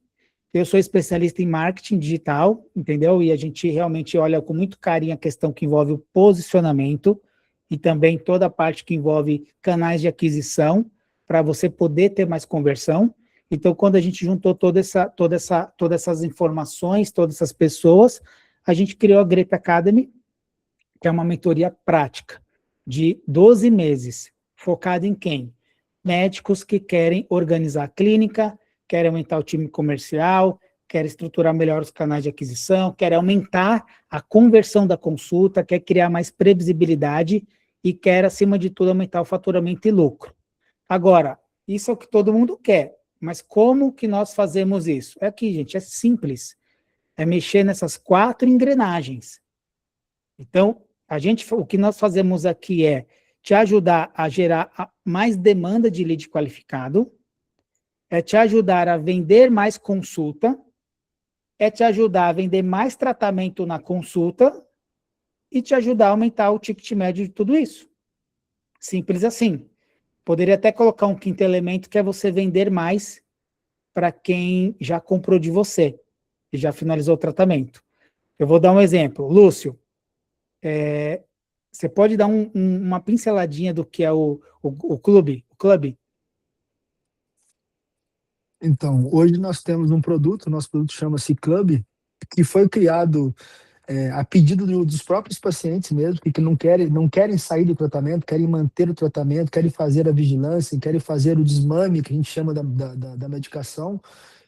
Eu sou especialista em marketing digital, entendeu? E a gente realmente olha com muito carinho a questão que envolve o posicionamento e também toda a parte que envolve canais de aquisição para você poder ter mais conversão. Então, quando a gente juntou todas essas informações, todas essas pessoas, a gente criou a Greta Academy, que é uma mentoria prática de 12 meses, focada em quem? Médicos que querem organizar a clínica, querem aumentar o time comercial, querem estruturar melhor os canais de aquisição, querem aumentar a conversão da consulta, quer criar mais previsibilidade e quer, acima de tudo, aumentar o faturamento e lucro. Agora, isso é o que todo mundo quer, mas como que nós fazemos isso? É aqui, gente, é simples. É mexer nessas 4 engrenagens. Então, o que nós fazemos aqui é te ajudar a gerar mais demanda de lead qualificado, é te ajudar a vender mais consulta, é te ajudar a vender mais tratamento na consulta e te ajudar a aumentar o ticket médio de tudo isso. Simples assim. Poderia até colocar um 5º elemento, que é você vender mais para quem já comprou de você e já finalizou o tratamento. Eu vou dar um exemplo. Lúcio, você pode dar uma pinceladinha do que é o clube? O clube? Então, hoje nós temos um produto, nosso produto chama-se Club, que foi criado a pedido dos próprios pacientes mesmo, que não querem sair do tratamento, querem manter o tratamento, querem fazer a vigilância, querem fazer o desmame, que a gente chama da medicação,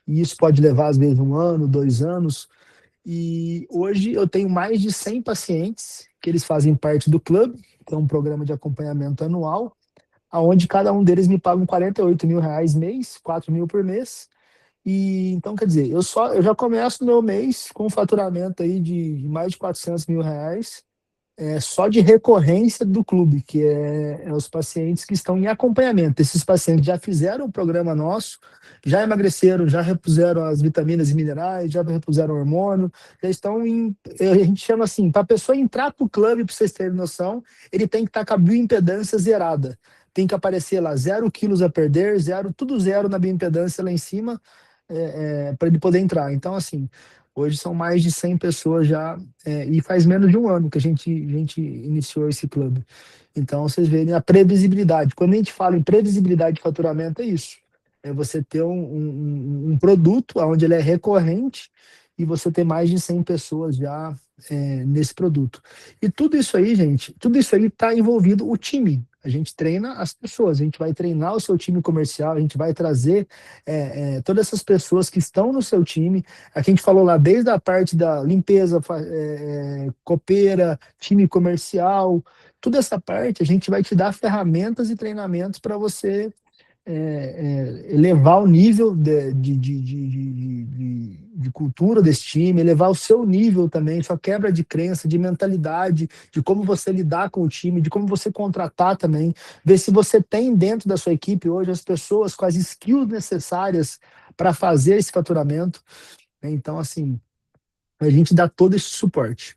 e isso pode levar, às vezes, 1 ano, 2 anos. E hoje eu tenho mais de 100 pacientes que eles fazem parte do clube, que é um programa de acompanhamento anual, onde cada um deles me paga 48 mil reais mês, 4 mil por mês. E então, quer dizer, eu já começo meu mês com um faturamento aí de mais de 400 mil reais, só de recorrência do clube, que é os pacientes que estão em acompanhamento. Esses pacientes já fizeram o programa nosso, já emagreceram, já repuseram as vitaminas e minerais, já repuseram o hormônio, já estão a gente chama assim, para a pessoa entrar para o clube, para vocês terem noção, ele tem que estar com a bioimpedância zerada. Tem que aparecer lá 0 quilos a perder, tudo zero na bioimpedância lá em cima, para ele poder entrar. Então, assim, hoje são mais de 100 pessoas já, e faz menos de um ano que a gente iniciou esse clube. Então, vocês veem a previsibilidade. Quando a gente fala em previsibilidade de faturamento, é isso. É você ter um produto onde ele é recorrente e você ter mais de 100 pessoas já nesse produto. E tudo isso aí, gente, tudo isso aí está envolvido o time. A gente treina as pessoas, a gente vai treinar o seu time comercial, a gente vai trazer todas essas pessoas que estão no seu time. Aqui a gente falou lá desde a parte da limpeza, copeira, time comercial, toda essa parte a gente vai te dar ferramentas e treinamentos para você elevar o nível de cultura desse time, elevar o seu nível também, sua quebra de crença, de mentalidade, de como você lidar com o time, de como você contratar também, ver se você tem dentro da sua equipe hoje as pessoas com as skills necessárias para fazer esse faturamento. Então, assim, a gente dá todo esse suporte.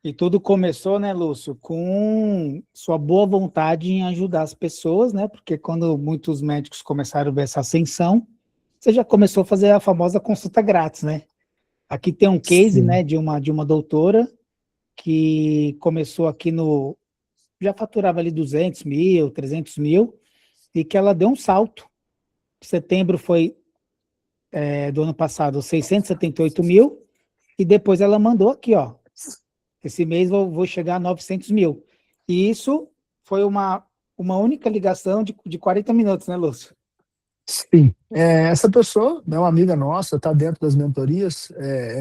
E tudo começou, né, Lúcio, com sua boa vontade em ajudar as pessoas, né? Porque quando muitos médicos começaram a ver essa ascensão, você já começou a fazer a famosa consulta grátis, né? Aqui tem um case, Sim. né, de uma doutora que começou aqui já faturava ali 200 mil, 300 mil, e que ela deu um salto. Setembro foi, do ano passado, 678 mil, e depois ela mandou aqui, ó, esse mês vou chegar a 900 mil. E isso foi uma única ligação de 40 minutos, né, Lúcio? Sim, essa pessoa é uma amiga nossa, está dentro das mentorias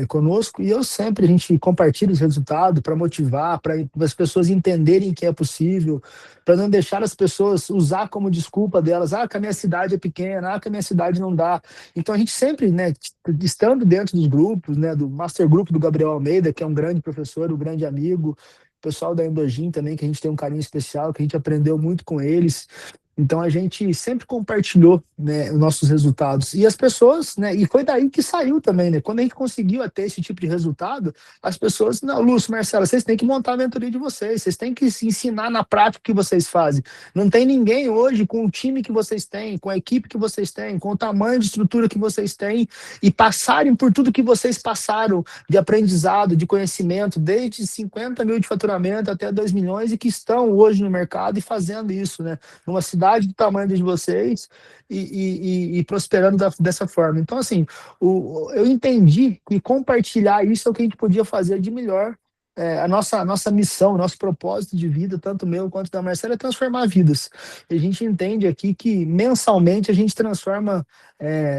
conosco, e a gente compartilha os resultados para motivar, para as pessoas entenderem que é possível, para não deixar as pessoas usar como desculpa delas, que a minha cidade é pequena, que a minha cidade não dá. Então a gente sempre, né, estando dentro dos grupos, né, do Master Group do Gabriel Almeida, que é um grande professor, um grande amigo, o pessoal da Endogin também, que a gente tem um carinho especial, que a gente aprendeu muito com eles. Então a gente sempre compartilhou, né, os nossos resultados. E as pessoas, né, e foi daí que saiu também, né? Quando a gente conseguiu ter esse tipo de resultado, as pessoas, não, Lúcio, Marcela, vocês têm que montar a mentoria de vocês têm que se ensinar na prática o que vocês fazem. Não tem ninguém hoje com o time que vocês têm, com a equipe que vocês têm, com o tamanho de estrutura que vocês têm e passarem por tudo que vocês passaram de aprendizado, de conhecimento, desde 50 mil de faturamento até 2 milhões e que estão hoje no mercado e fazendo isso, né? Numa cidade do tamanho de vocês e prosperando dessa forma. Então, assim, eu entendi que compartilhar isso é o que a gente podia fazer de melhor. A nossa missão, o nosso propósito de vida, tanto meu quanto da Marcela, é transformar vidas. E a gente entende aqui que mensalmente a gente transforma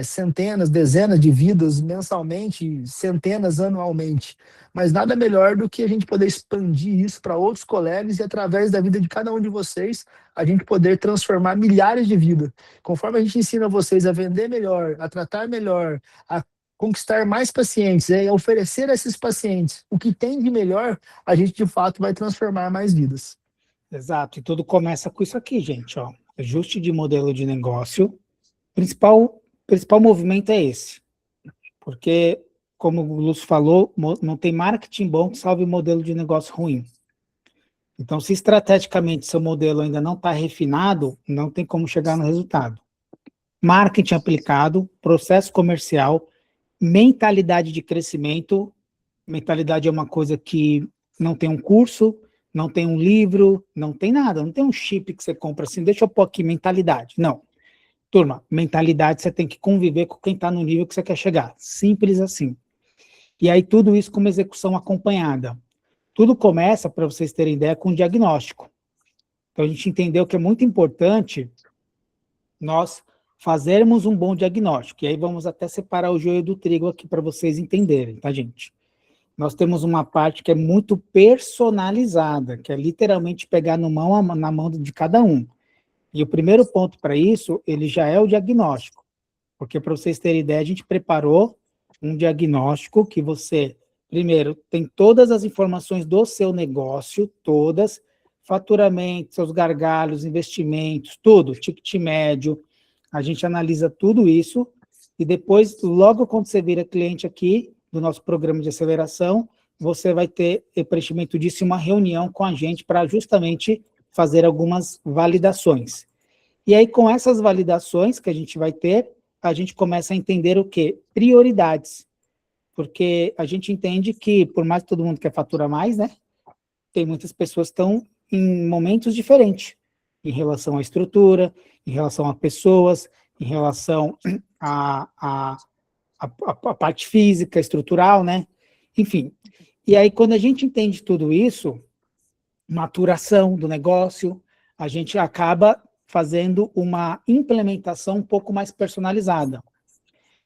centenas, dezenas de vidas mensalmente, centenas anualmente. Mas nada melhor do que a gente poder expandir isso para outros colegas e através da vida de cada um de vocês, a gente poder transformar milhares de vidas. Conforme a gente ensina vocês a vender melhor, a tratar melhor, a conquistar mais pacientes, oferecer a esses pacientes o que tem de melhor, a gente de fato vai transformar mais vidas. Exato, e tudo começa com isso aqui, gente, ó. Ajuste de modelo de negócio. Principal movimento é esse. Porque, como o Lúcio falou, não tem marketing bom que salve modelo de negócio ruim. Então, se estrategicamente seu modelo ainda não está refinado, não tem como chegar no resultado. Marketing aplicado, processo comercial, mentalidade de crescimento. Mentalidade é uma coisa que não tem um curso, não tem um livro, não tem nada, não tem um chip que você compra assim, deixa eu pôr aqui mentalidade. Não. Turma, mentalidade você tem que conviver com quem está no nível que você quer chegar. Simples assim. E aí tudo isso com uma execução acompanhada. Tudo começa, para vocês terem ideia, com diagnóstico. Então a gente entendeu que é muito importante nós fazermos um bom diagnóstico. E aí vamos até separar o joio do trigo aqui para vocês entenderem, tá, gente? Nós temos uma parte que é muito personalizada, que é literalmente pegar na mão de cada um. E o primeiro ponto para isso, ele já é o diagnóstico. Porque, para vocês terem ideia, a gente preparou um diagnóstico que você primeiro, tem todas as informações do seu negócio, todas, faturamento, seus gargalos, investimentos, tudo, ticket médio, a gente analisa tudo isso, e depois, logo quando você vira cliente aqui, do nosso programa de aceleração, você vai ter preenchimento disso em uma reunião com a gente para justamente fazer algumas validações. E aí, com essas validações que a gente vai ter, a gente começa a entender o quê? Prioridades. Porque a gente entende que, por mais que todo mundo quer faturar mais, né? Tem muitas pessoas que estão em momentos diferentes, em relação à estrutura, em relação a pessoas, em relação à parte física, estrutural, né? Enfim. E aí, quando a gente entende tudo isso, maturação do negócio, a gente acaba fazendo uma implementação um pouco mais personalizada.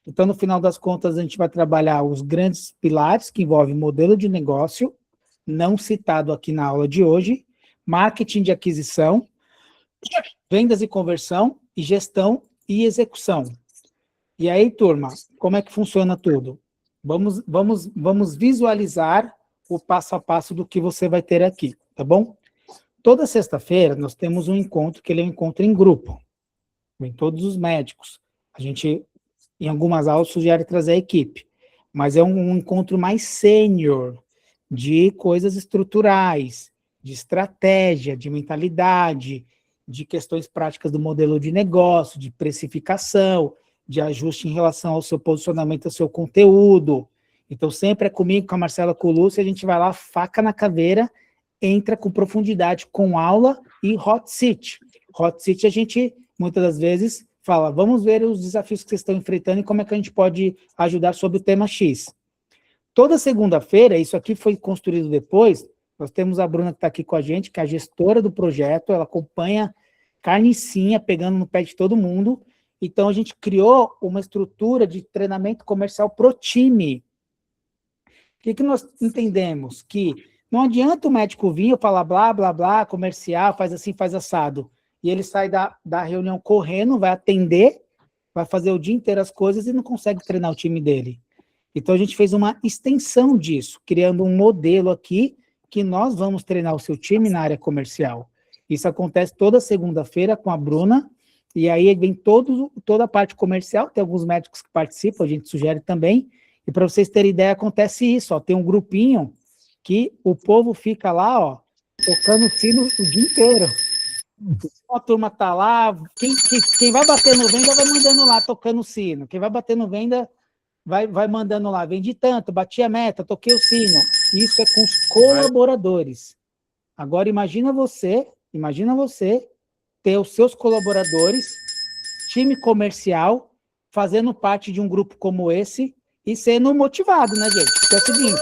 Então, no final das contas, a gente vai trabalhar os grandes pilares que envolvem modelo de negócio, não citado aqui na aula de hoje, marketing de aquisição, vendas e conversão, e gestão e execução. E aí, turma, como é que funciona tudo? Vamos visualizar o passo a passo do que você vai ter aqui, tá bom? Toda sexta-feira nós temos um encontro, que ele é um encontro em grupo. Vem todos os médicos. A gente, em algumas aulas, sugere trazer a equipe. Mas é um encontro mais sênior, de coisas estruturais, de estratégia, de mentalidade, de questões práticas do modelo de negócio, de precificação, de ajuste em relação ao seu posicionamento, ao seu conteúdo. Então, sempre é comigo, com a Marcela, com o Lúcio, a gente vai lá, faca na caveira, entra com profundidade, com aula e hot seat. Hot seat a gente, muitas das vezes, fala, vamos ver os desafios que vocês estão enfrentando e como é que a gente pode ajudar sobre o tema X. Toda segunda-feira, isso aqui foi construído depois, nós temos a Bruna que está aqui com a gente, que é a gestora do projeto, ela acompanha carnicinha, pegando no pé de todo mundo. Então, a gente criou uma estrutura de treinamento comercial pro time. O que nós entendemos? Que não adianta o médico vir e falar blá, blá, blá, comercial, faz assim, faz assado. E ele sai da reunião correndo, vai atender, vai fazer o dia inteiro as coisas e não consegue treinar o time dele. Então, a gente fez uma extensão disso, criando um modelo aqui que nós vamos treinar o seu time na área comercial. Isso acontece toda segunda-feira com a Bruna, e aí vem toda a parte comercial, tem alguns médicos que participam, a gente sugere também, e para vocês terem ideia, acontece isso, ó, tem um grupinho que o povo fica lá, ó, tocando sino o dia inteiro. A turma tá lá, quem vai bater no venda vai mandando lá, tocando o sino, quem vai bater no venda vai mandando lá, vendi tanto, bati a meta, toquei o sino. Isso é com os colaboradores. Agora, imagina você ter os seus colaboradores, time comercial, fazendo parte de um grupo como esse e sendo motivado, né, gente? Porque é o seguinte,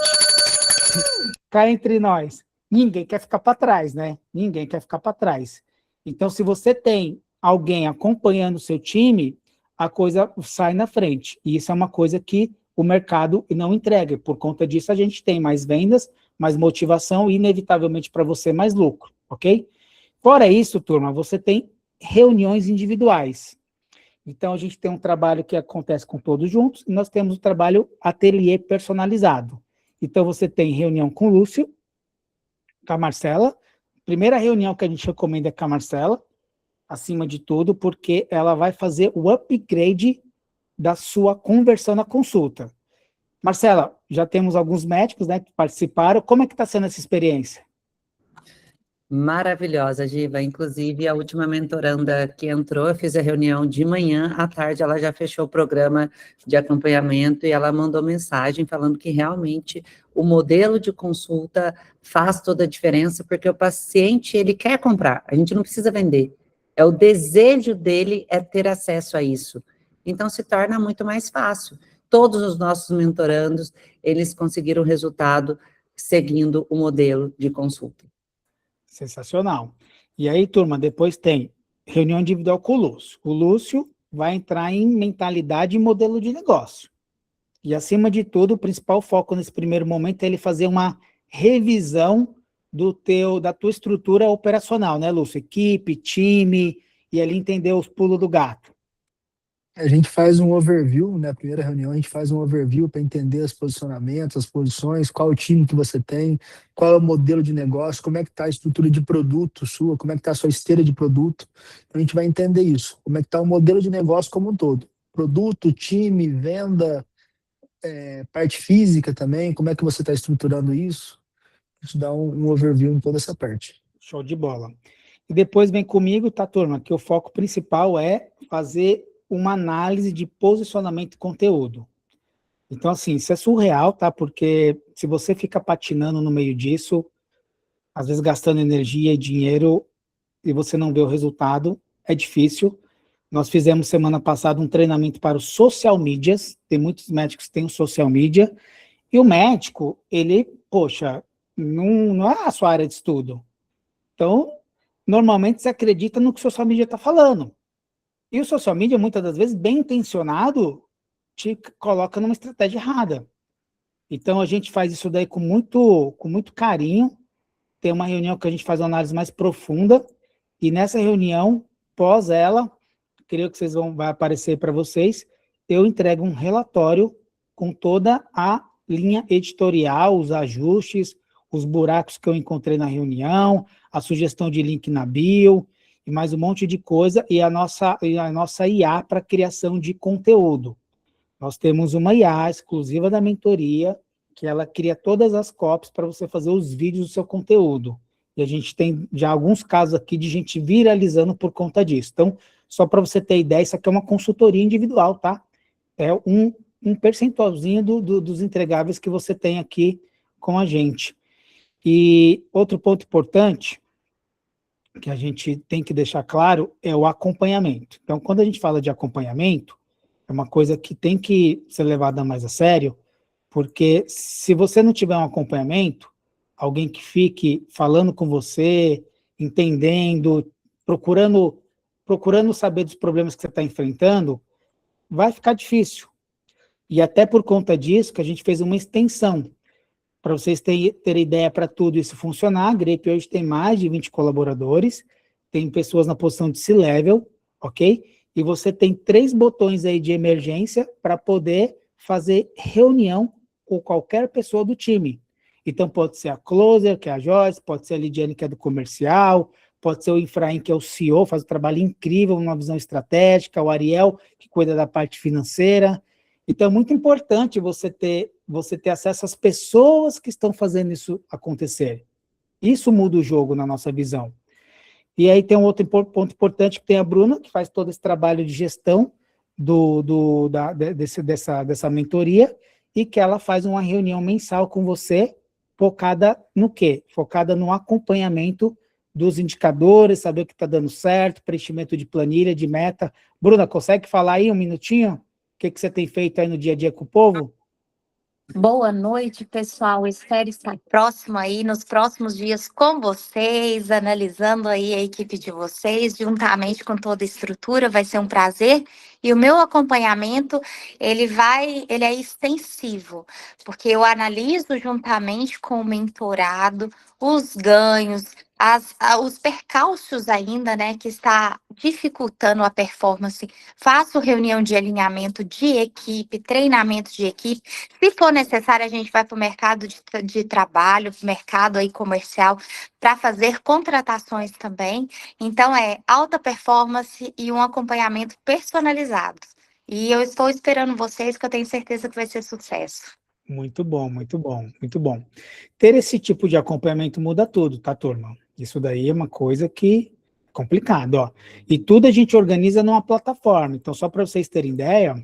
cá entre nós, ninguém quer ficar para trás, né? Ninguém quer ficar para trás. Então, se você tem alguém acompanhando o seu time, a coisa sai na frente. E isso é uma coisa que o mercado não entrega. Por conta disso, a gente tem mais vendas, mais motivação e, inevitavelmente, para você, mais lucro, ok? Fora isso, turma, você tem reuniões individuais. Então, a gente tem um trabalho que acontece com todos juntos, e nós temos o trabalho ateliê personalizado. Então, você tem reunião com o Lúcio, com a Marcela. Primeira reunião que a gente recomenda é com a Marcela, acima de tudo, porque ela vai fazer o upgrade da sua conversão na consulta. Marcela, já temos alguns médicos, né, que participaram. Como é que está sendo essa experiência? Maravilhosa, Giva. Inclusive, a última mentoranda que entrou, eu fiz a reunião de manhã, à tarde ela já fechou o programa de acompanhamento e ela mandou mensagem falando que realmente o modelo de consulta faz toda a diferença, porque o paciente, ele quer comprar, a gente não precisa vender. É o desejo dele é ter acesso a isso. Então, se torna muito mais fácil. Todos os nossos mentorandos, eles conseguiram resultado seguindo o modelo de consulta. Sensacional. E aí, turma, depois tem reunião individual com o Lúcio. O Lúcio vai entrar em mentalidade e modelo de negócio. E, acima de tudo, o principal foco nesse primeiro momento é ele fazer uma revisão da tua estrutura operacional, né, Lúcio? Equipe, time, e ali entender os pulos do gato. A gente faz um overview, né? Na primeira reunião, a gente faz um overview para entender os posicionamentos, as posições, qual o time que você tem, qual é o modelo de negócio, como é que está a estrutura de produto sua, como é que está a sua esteira de produto. Então, a gente vai entender isso, como é que está o modelo de negócio como um todo. Produto, time, venda, parte física também, como é que você está estruturando isso. A gente dá um overview em toda essa parte. Show de bola. E depois vem comigo, tá, turma, que o foco principal é fazer uma análise de posicionamento e conteúdo. Então, assim, isso é surreal, tá? Porque se você fica patinando no meio disso, às vezes gastando energia e dinheiro, e você não vê o resultado, é difícil. Nós fizemos semana passada um treinamento para os social medias, tem muitos médicos que têm o social media, e o médico, ele, poxa, não é a sua área de estudo. Então, normalmente você acredita no que o social media está falando. E o social media, muitas das vezes, bem intencionado, te coloca numa estratégia errada. Então, a gente faz isso daí com muito carinho. Tem uma reunião que a gente faz uma análise mais profunda, e nessa reunião, pós ela, creio que vai aparecer para vocês, eu entrego um relatório com toda a linha editorial, os ajustes, os buracos que eu encontrei na reunião, a sugestão de link na bio, e mais um monte de coisa, e a nossa IA para criação de conteúdo. Nós temos uma IA exclusiva da mentoria, que ela cria todas as copies para você fazer os vídeos do seu conteúdo. E a gente tem já alguns casos aqui de gente viralizando por conta disso. Então, só para você ter ideia, isso aqui é uma consultoria individual, tá? É um percentualzinho dos entregáveis que você tem aqui com a gente. E outro ponto importante que a gente tem que deixar claro é o acompanhamento. Então, quando a gente fala de acompanhamento, é uma coisa que tem que ser levada mais a sério, porque se você não tiver um acompanhamento, alguém que fique falando com você, entendendo, procurando saber dos problemas que você está enfrentando, vai ficar difícil. E até por conta disso que a gente fez uma extensão, para vocês terem ideia para tudo isso funcionar. A Grape hoje tem mais de 20 colaboradores, tem pessoas na posição de C-Level, ok? E você tem 3 botões aí de emergência para poder fazer reunião com qualquer pessoa do time. Então pode ser a Closer, que é a Joyce, pode ser a Lidiane, que é do comercial, pode ser o Efraim, que é o CEO, faz um trabalho incrível, uma visão estratégica, o Ariel, que cuida da parte financeira. Então é muito importante você ter acesso às pessoas que estão fazendo isso acontecer. Isso muda o jogo na nossa visão. E aí tem um outro ponto importante, que tem a Bruna, que faz todo esse trabalho de gestão dessa mentoria, e que ela faz uma reunião mensal com você, focada no quê? Focada no acompanhamento dos indicadores, saber o que está dando certo, preenchimento de planilha, de meta. Bruna, consegue falar aí um minutinho? O que você tem feito aí no dia a dia com o povo? Boa noite, pessoal. Espero estar próximo aí nos próximos dias com vocês, analisando aí a equipe de vocês, juntamente com toda a estrutura. Vai ser um prazer. E o meu acompanhamento, ele é extensivo, porque eu analiso juntamente com o mentorado os ganhos, os percalços ainda, né, que está dificultando a performance. Faço reunião de alinhamento de equipe, treinamento de equipe. Se for necessário, a gente vai para o mercado de trabalho, para o mercado aí comercial, para fazer contratações também. Então, é alta performance e um acompanhamento personalizado. E eu estou esperando vocês, que eu tenho certeza que vai ser sucesso. Muito bom, muito bom, muito bom. Ter esse tipo de acompanhamento muda tudo, tá, turma? Isso daí é uma coisa que é complicado, ó. E tudo a gente organiza numa plataforma. Então, só para vocês terem ideia,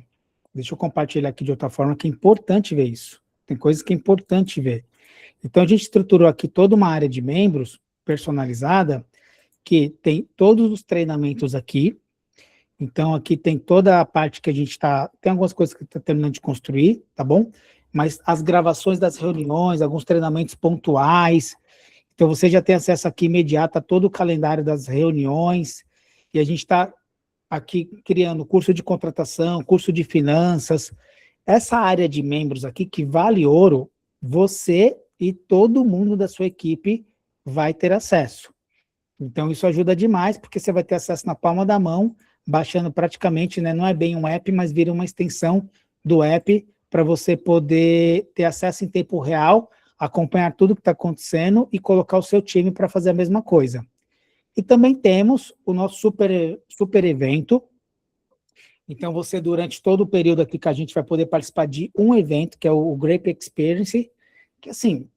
deixa eu compartilhar aqui de outra forma, que é importante ver isso. Tem coisas que é importante ver. Então, a gente estruturou aqui toda uma área de membros personalizada, que tem todos os treinamentos aqui. Então, aqui tem toda a parte que a gente está... Tem algumas coisas que está terminando de construir, tá bom? Mas as gravações das reuniões, alguns treinamentos pontuais. Então, você já tem acesso aqui imediato a todo o calendário das reuniões. E a gente está aqui criando curso de contratação, curso de finanças. Essa área de membros aqui, que vale ouro, você e todo mundo da sua equipe vai ter acesso. Então, isso ajuda demais, porque você vai ter acesso na palma da mão, baixando praticamente, né, não é bem um app, mas vira uma extensão do app para você poder ter acesso em tempo real, acompanhar tudo que está acontecendo e colocar o seu time para fazer a mesma coisa. E também temos o nosso super evento. Então, você, durante todo o período aqui que a gente vai poder participar de um evento, que é o Grape Experience, que, assim,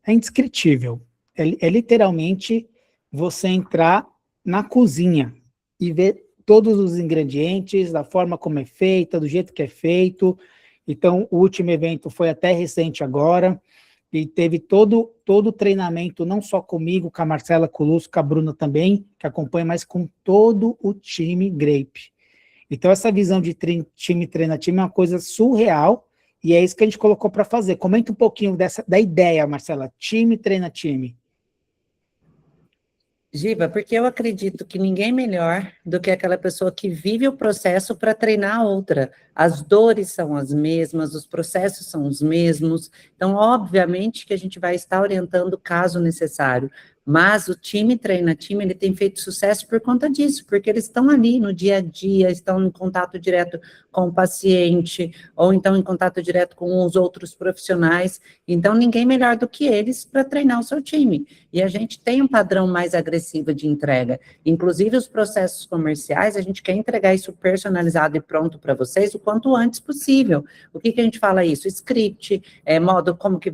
é indescritível. É literalmente você entrar na cozinha e ver todos os ingredientes, da forma como é feita, do jeito que é feito. Então, o último evento foi até recente agora, e teve todo o treinamento, não só comigo, com a Marcela Colusso, com a Bruna também, que acompanha, mas com todo o time Grape. Então, essa visão de time treina time é uma coisa surreal, e é isso que a gente colocou para fazer. Comenta um pouquinho da ideia, Marcela, time treina time. Giba, porque eu acredito que ninguém melhor do que aquela pessoa que vive o processo para treinar a outra. As dores são as mesmas, os processos são os mesmos, então, obviamente, que a gente vai estar orientando caso necessário. Mas o time treina time, ele tem feito sucesso por conta disso, porque eles estão ali no dia a dia, estão em contato direto com o paciente, ou então em contato direto com os outros profissionais. Então, ninguém melhor do que eles para treinar o seu time. E a gente tem um padrão mais agressivo de entrega. Inclusive, os processos comerciais, a gente quer entregar isso personalizado e pronto para vocês o quanto antes possível. O que a gente fala isso? Script, modo como que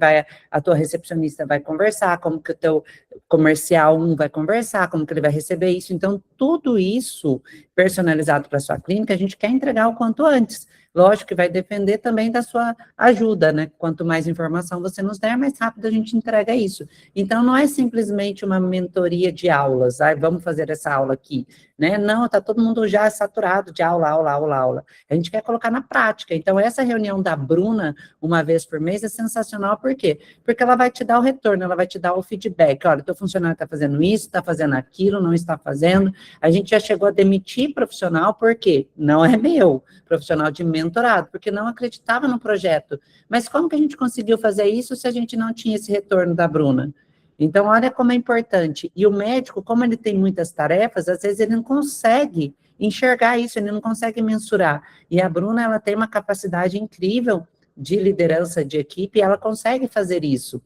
a tua recepcionista vai conversar, como que o teu comercial vai conversar, como que ele vai receber isso. Então, tudo isso personalizado para a sua clínica, a gente quer entregar o quanto antes. Lógico que vai depender também da sua ajuda, né? Quanto mais informação você nos der, mais rápido a gente entrega isso. Então, não é simplesmente uma mentoria de aulas, vamos fazer essa aula aqui, né? Não, está todo mundo já saturado de aula. A gente quer colocar na prática. Então, essa reunião da Bruna, uma vez por mês, é sensacional. Por quê? Porque ela vai te dar o retorno, ela vai te dar o feedback. Olha, teu funcionário está fazendo isso, está fazendo aquilo, não está fazendo. A gente já chegou a demitir profissional, por quê? Não é meu, profissional de mentorado, porque não acreditava no projeto. Mas como que a gente conseguiu fazer isso se a gente não tinha esse retorno da Bruna? Então, olha como é importante. E o médico, como ele tem muitas tarefas, às vezes ele não consegue enxergar isso, ele não consegue mensurar. E a Bruna, ela tem uma capacidade incrível de liderança de equipe, e ela consegue fazer isso.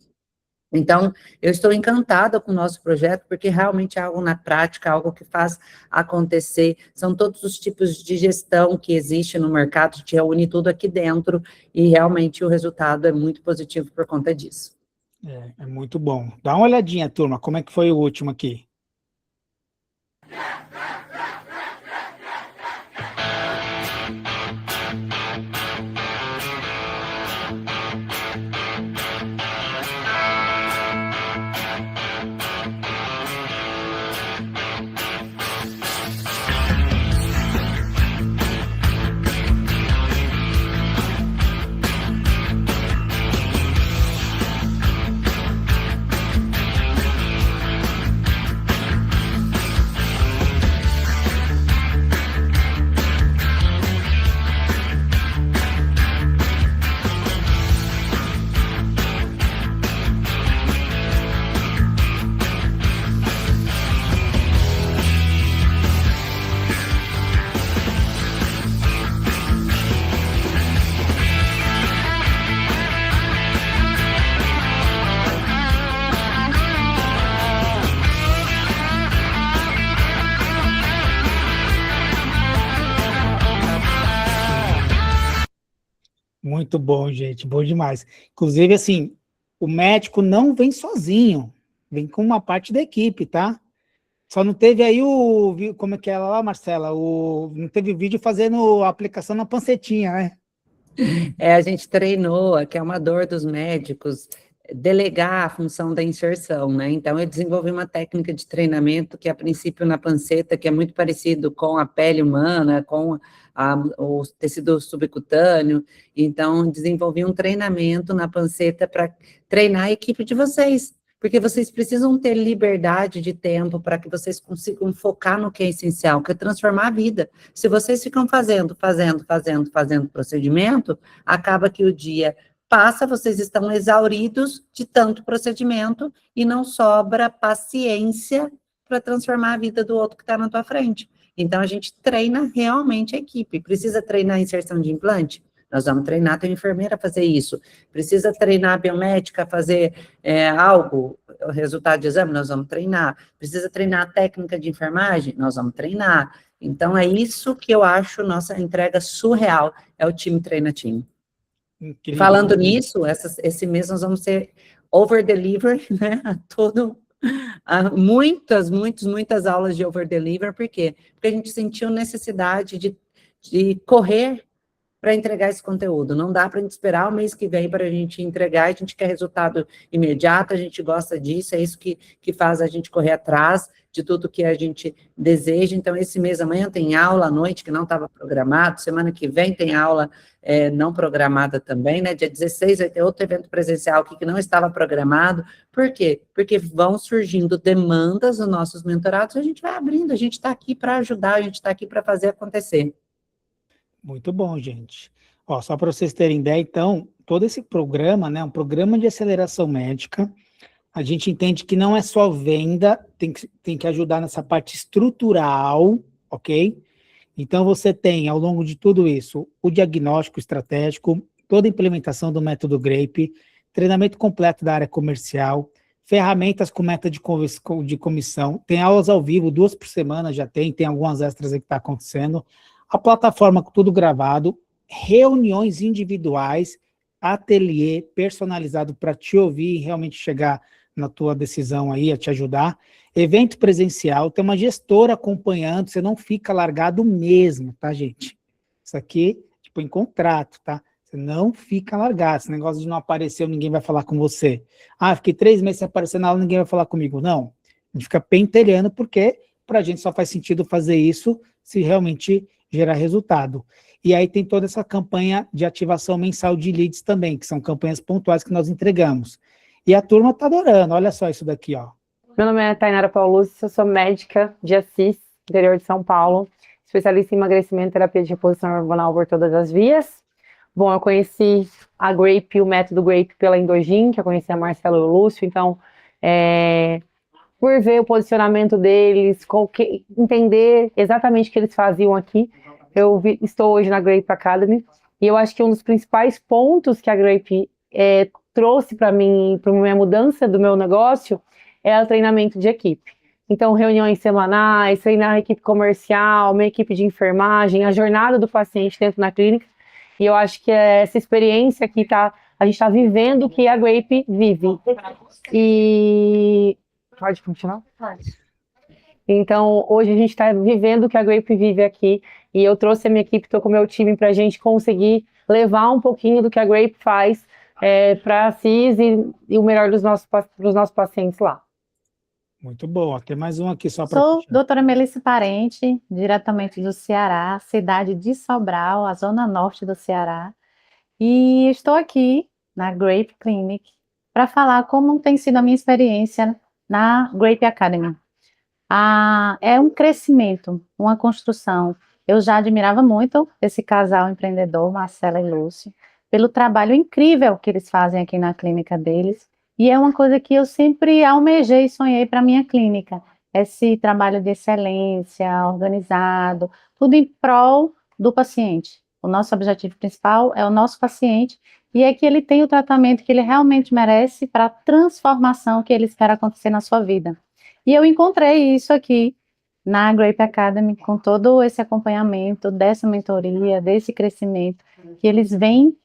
Então, eu estou encantada com o nosso projeto, porque realmente é algo na prática, algo que faz acontecer. São todos os tipos de gestão que existe no mercado, a gente reúne tudo aqui dentro, e realmente o resultado é muito positivo por conta disso. É muito bom. Dá uma olhadinha, turma, como é que foi o último aqui. Muito bom, gente, bom demais. Inclusive, assim, o médico não vem sozinho, vem com uma parte da equipe, tá? Só não teve aí como é que é lá, Marcela? Não teve vídeo fazendo a aplicação na pancetinha, né? A gente treinou, que é uma dor dos médicos, delegar a função da inserção, né? Então, eu desenvolvi uma técnica de treinamento que, a princípio, na panceta, que é muito parecido com a pele humana, com o tecido subcutâneo. Então, desenvolvi um treinamento na panceta para treinar a equipe de vocês, porque vocês precisam ter liberdade de tempo para que vocês consigam focar no que é essencial, que é transformar a vida. Se vocês ficam fazendo procedimento, acaba que o dia passa, vocês estão exauridos de tanto procedimento e não sobra paciência para transformar a vida do outro que está na tua frente. Então, a gente treina realmente a equipe. Precisa treinar a inserção de implante? Nós vamos treinar a tua enfermeira a fazer isso. Precisa treinar a biomédica a fazer algo, o resultado de exame? Nós vamos treinar. Precisa treinar a técnica de enfermagem? Nós vamos treinar. Então, é isso que eu acho nossa entrega surreal, é o time treina time. Incrível. Falando nisso, esse mês nós vamos ser over-deliver, né, muitas aulas de over-deliver, por quê? Porque a gente sentiu necessidade de correr para entregar esse conteúdo. Não dá para a gente esperar o mês que vem para a gente entregar, a gente quer resultado imediato, a gente gosta disso, é isso que faz a gente correr atrás de tudo que a gente deseja. Então, esse mês, amanhã tem aula à noite, que não estava programado, semana que vem tem aula não programada também, né? Dia 16 vai ter outro evento presencial aqui que não estava programado. Por quê? Porque vão surgindo demandas nos nossos mentorados, a gente vai abrindo, a gente está aqui para ajudar, a gente está aqui para fazer acontecer. Muito bom, gente. Ó, só para vocês terem ideia, então, todo esse programa, né, um programa de aceleração médica, a gente entende que não é só venda, tem que ajudar nessa parte estrutural, ok? Então, você tem, ao longo de tudo isso, o diagnóstico estratégico, toda a implementação do método GRAPE, treinamento completo da área comercial, ferramentas com meta de comissão, tem aulas ao vivo, 2 por semana já tem algumas extras aí que está acontecendo, a plataforma com tudo gravado, reuniões individuais, ateliê personalizado para te ouvir e realmente chegar na tua decisão aí, a te ajudar, evento presencial, tem uma gestora acompanhando, você não fica largado mesmo, tá, gente? Isso aqui, tipo, em contrato, tá? Você não fica largado, esse negócio de não aparecer, ninguém vai falar com você. Ah, fiquei 3 meses sem aparecer na aula, ninguém vai falar comigo. Não, a gente fica pentelhando, porque pra gente só faz sentido fazer isso se realmente gerar resultado. E aí tem toda essa campanha de ativação mensal de leads também, que são campanhas pontuais que nós entregamos. E a turma tá adorando, olha só isso daqui, ó. Meu nome é Tainara Paulucci, eu sou médica de Assis, interior de São Paulo, especialista em emagrecimento e terapia de reposição hormonal por todas as vias. Bom, eu conheci a GRAPE, o método GRAPE pela Endogin, que eu conheci a Marcela e o Lúcio, então, por ver o posicionamento deles, entender exatamente o que eles faziam aqui, estou hoje na GRAPE Academy, e eu acho que um dos principais pontos que a GRAPE trouxe para mim, para minha mudança do meu negócio, é o treinamento de equipe. Então, reuniões semanais, treinar a equipe comercial, minha equipe de enfermagem, a jornada do paciente dentro da clínica, e eu acho que essa experiência aqui a gente está vivendo o que a GRAPE vive. E... Pode continuar? Pode. Então, hoje a gente está vivendo o que a GRAPE vive aqui, e eu trouxe a minha equipe, estou com o meu time para a gente conseguir levar um pouquinho do que a GRAPE faz para a CIS e o melhor dos nossos pacientes lá. Muito bom, tem mais um aqui só para... Sou doutora Melissa Parente, diretamente do Ceará, cidade de Sobral, a zona norte do Ceará, e estou aqui na GRAPE Clinic para falar como tem sido a minha experiência na GRAPE Academy. É um crescimento, uma construção. Eu já admirava muito esse casal empreendedor, Marcela e Lúcio, pelo trabalho incrível que eles fazem aqui na clínica deles, e é uma coisa que eu sempre almejei e sonhei para a minha clínica, esse trabalho de excelência, organizado, tudo em prol do paciente. O nosso objetivo principal é o nosso paciente, e é que ele tenha o tratamento que ele realmente merece para a transformação que ele espera acontecer na sua vida. E eu encontrei isso aqui na GRAPE Academy, com todo esse acompanhamento dessa mentoria, desse crescimento, que eles vêm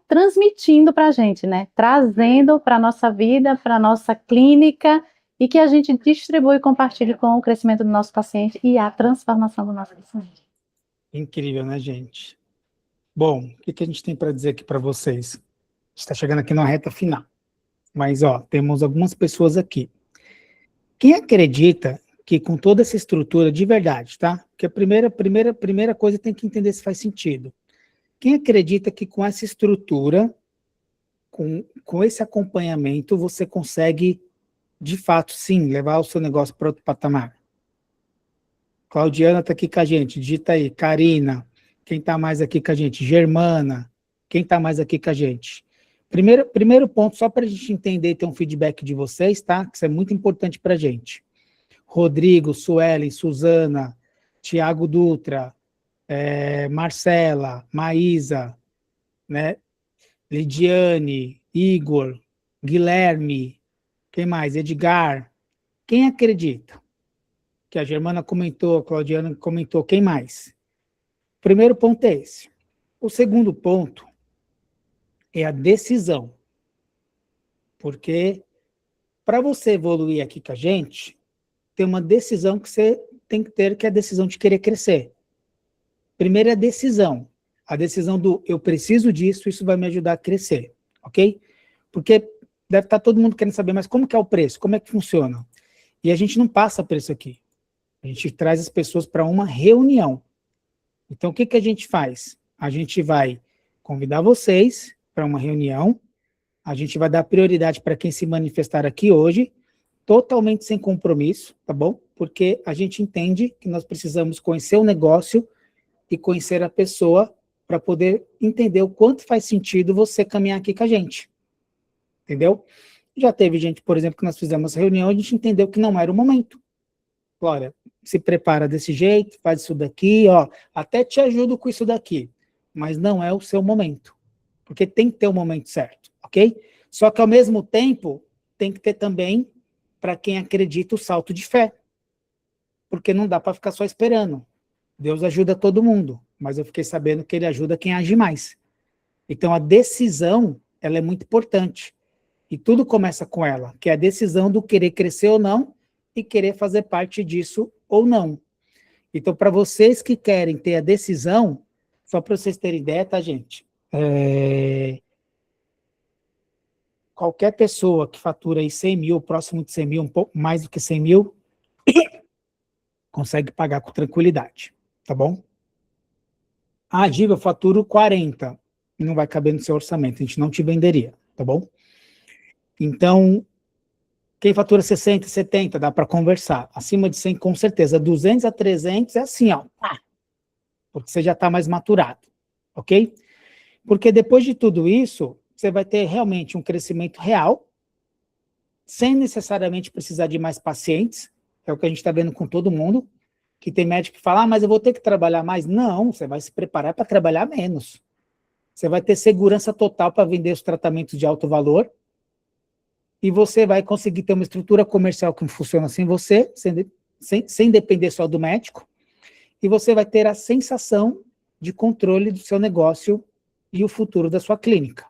transmitindo para a gente, né? Trazendo para a nossa vida, para a nossa clínica, e que a gente distribui e compartilhe com o crescimento do nosso paciente e a transformação do nosso paciente. Incrível, né, gente? Bom, o que a gente tem para dizer aqui para vocês? A gente está chegando aqui na reta final. Mas, ó, temos algumas pessoas aqui. Quem acredita que com toda essa estrutura de verdade, tá? Porque a primeira coisa tem que entender se faz sentido. Quem acredita que com essa estrutura, com esse acompanhamento, você consegue, de fato, sim, levar o seu negócio para outro patamar? Claudiana está aqui com a gente, digita aí. Karina, quem está mais aqui com a gente? Germana, quem está mais aqui com a gente? Primeiro ponto, só para a gente entender e ter um feedback de vocês, tá? Que isso é muito importante para a gente. Rodrigo, Suelen, Suzana, Tiago Dutra, Marcela, Maísa, né? Lidiane, Igor, Guilherme, quem mais? Edgar. Quem acredita? Que a Germana comentou, a Claudiana comentou, quem mais? O primeiro ponto é esse. O segundo ponto é a decisão. Porque para você evoluir aqui com a gente, tem uma decisão que você tem que ter, que é a decisão de querer crescer. Primeiro é a decisão do eu preciso disso, isso vai me ajudar a crescer, ok? Porque deve estar todo mundo querendo saber, mas como que é o preço? Como é que funciona? E a gente não passa preço aqui. A gente traz as pessoas para uma reunião. Então, o que a gente faz? A gente vai convidar vocês para uma reunião, a gente vai dar prioridade para quem se manifestar aqui hoje, totalmente sem compromisso, tá bom? Porque a gente entende que nós precisamos conhecer o negócio e conhecer a pessoa para poder entender o quanto faz sentido você caminhar aqui com a gente. Entendeu? Já teve gente, por exemplo, que nós fizemos reunião, a gente entendeu que não era o momento. Olha, se prepara desse jeito, faz isso daqui, ó, até te ajudo com isso daqui, mas não é o seu momento, porque tem que ter o momento certo, ok? Só que ao mesmo tempo, tem que ter também, para quem acredita, o salto de fé, porque não dá para ficar só esperando. Deus ajuda todo mundo, mas eu fiquei sabendo que ele ajuda quem age mais. Então a decisão, ela é muito importante, e tudo começa com ela, que é a decisão do querer crescer ou não, e querer fazer parte disso ou não. Então, para vocês que querem ter a decisão, só para vocês terem ideia, tá, gente? Qualquer pessoa que fatura aí 100 mil, próximo de 100 mil, um pouco mais do que 100 mil, consegue pagar com tranquilidade, tá bom? Ah, Giva, eu faturo 40, não vai caber no seu orçamento, a gente não te venderia, tá bom? Então, quem fatura 60, 70, dá para conversar. Acima de 100, com certeza. 200 a 300 é assim, ó. Porque você já está mais maturado, ok? Porque depois de tudo isso, você vai ter realmente um crescimento real, sem necessariamente precisar de mais pacientes. É o que a gente está vendo com todo mundo, que tem médico que fala, mas eu vou ter que trabalhar mais. Não, você vai se preparar para trabalhar menos. Você vai ter segurança total para vender os tratamentos de alto valor, e você vai conseguir ter uma estrutura comercial que funciona sem você, sem depender só do médico, e você vai ter a sensação de controle do seu negócio e o futuro da sua clínica.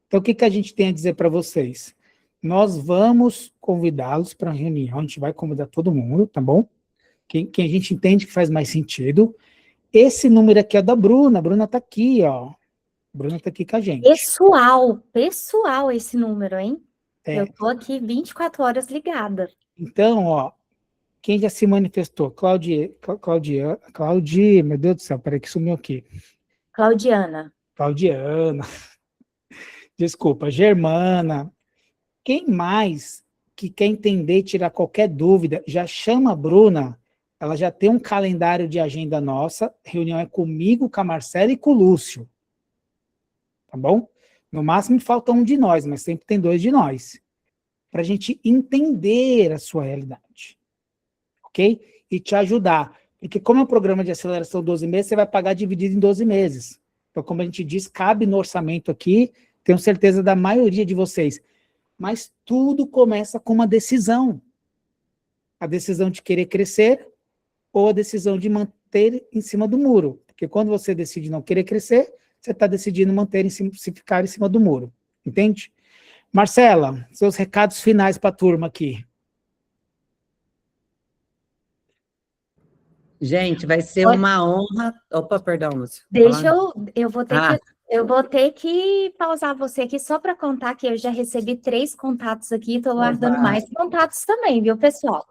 Então, o que a gente tem a dizer para vocês? Nós vamos convidá-los para a reunião, a gente vai convidar todo mundo, tá bom? Quem a gente entende que faz mais sentido. Esse número aqui é da Bruna, a Bruna está aqui, ó. A Bruna está aqui com a gente. Pessoal esse número, hein? Eu tô aqui 24 horas ligada. Então, ó, quem já se manifestou? Claudia, meu Deus do céu, peraí que sumiu aqui. Claudiana. Desculpa, Germana. Quem mais que quer entender e tirar qualquer dúvida, já chama a Bruna, ela já tem um calendário de agenda nossa, reunião é comigo, com a Marcela e com o Lúcio. Tá bom? No máximo falta um de nós, mas sempre tem 2 de nós. Para a gente entender a sua realidade. Ok? E te ajudar. Porque como é um programa de aceleração 12 meses, você vai pagar dividido em 12 meses. Então, como a gente diz, cabe no orçamento aqui, tenho certeza da maioria de vocês. Mas tudo começa com uma decisão. A decisão de querer crescer ou a decisão de manter em cima do muro. Porque quando você decide não querer crescer, você está decidindo se ficar em cima do muro. Entende? Marcela, seus recados finais para a turma aqui. Gente, vai ser uma honra. Opa, perdão, Lúcia. Eu vou ter que pausar você aqui só para contar que eu já recebi 3 contatos aqui, estou guardando mais contatos também, viu, pessoal?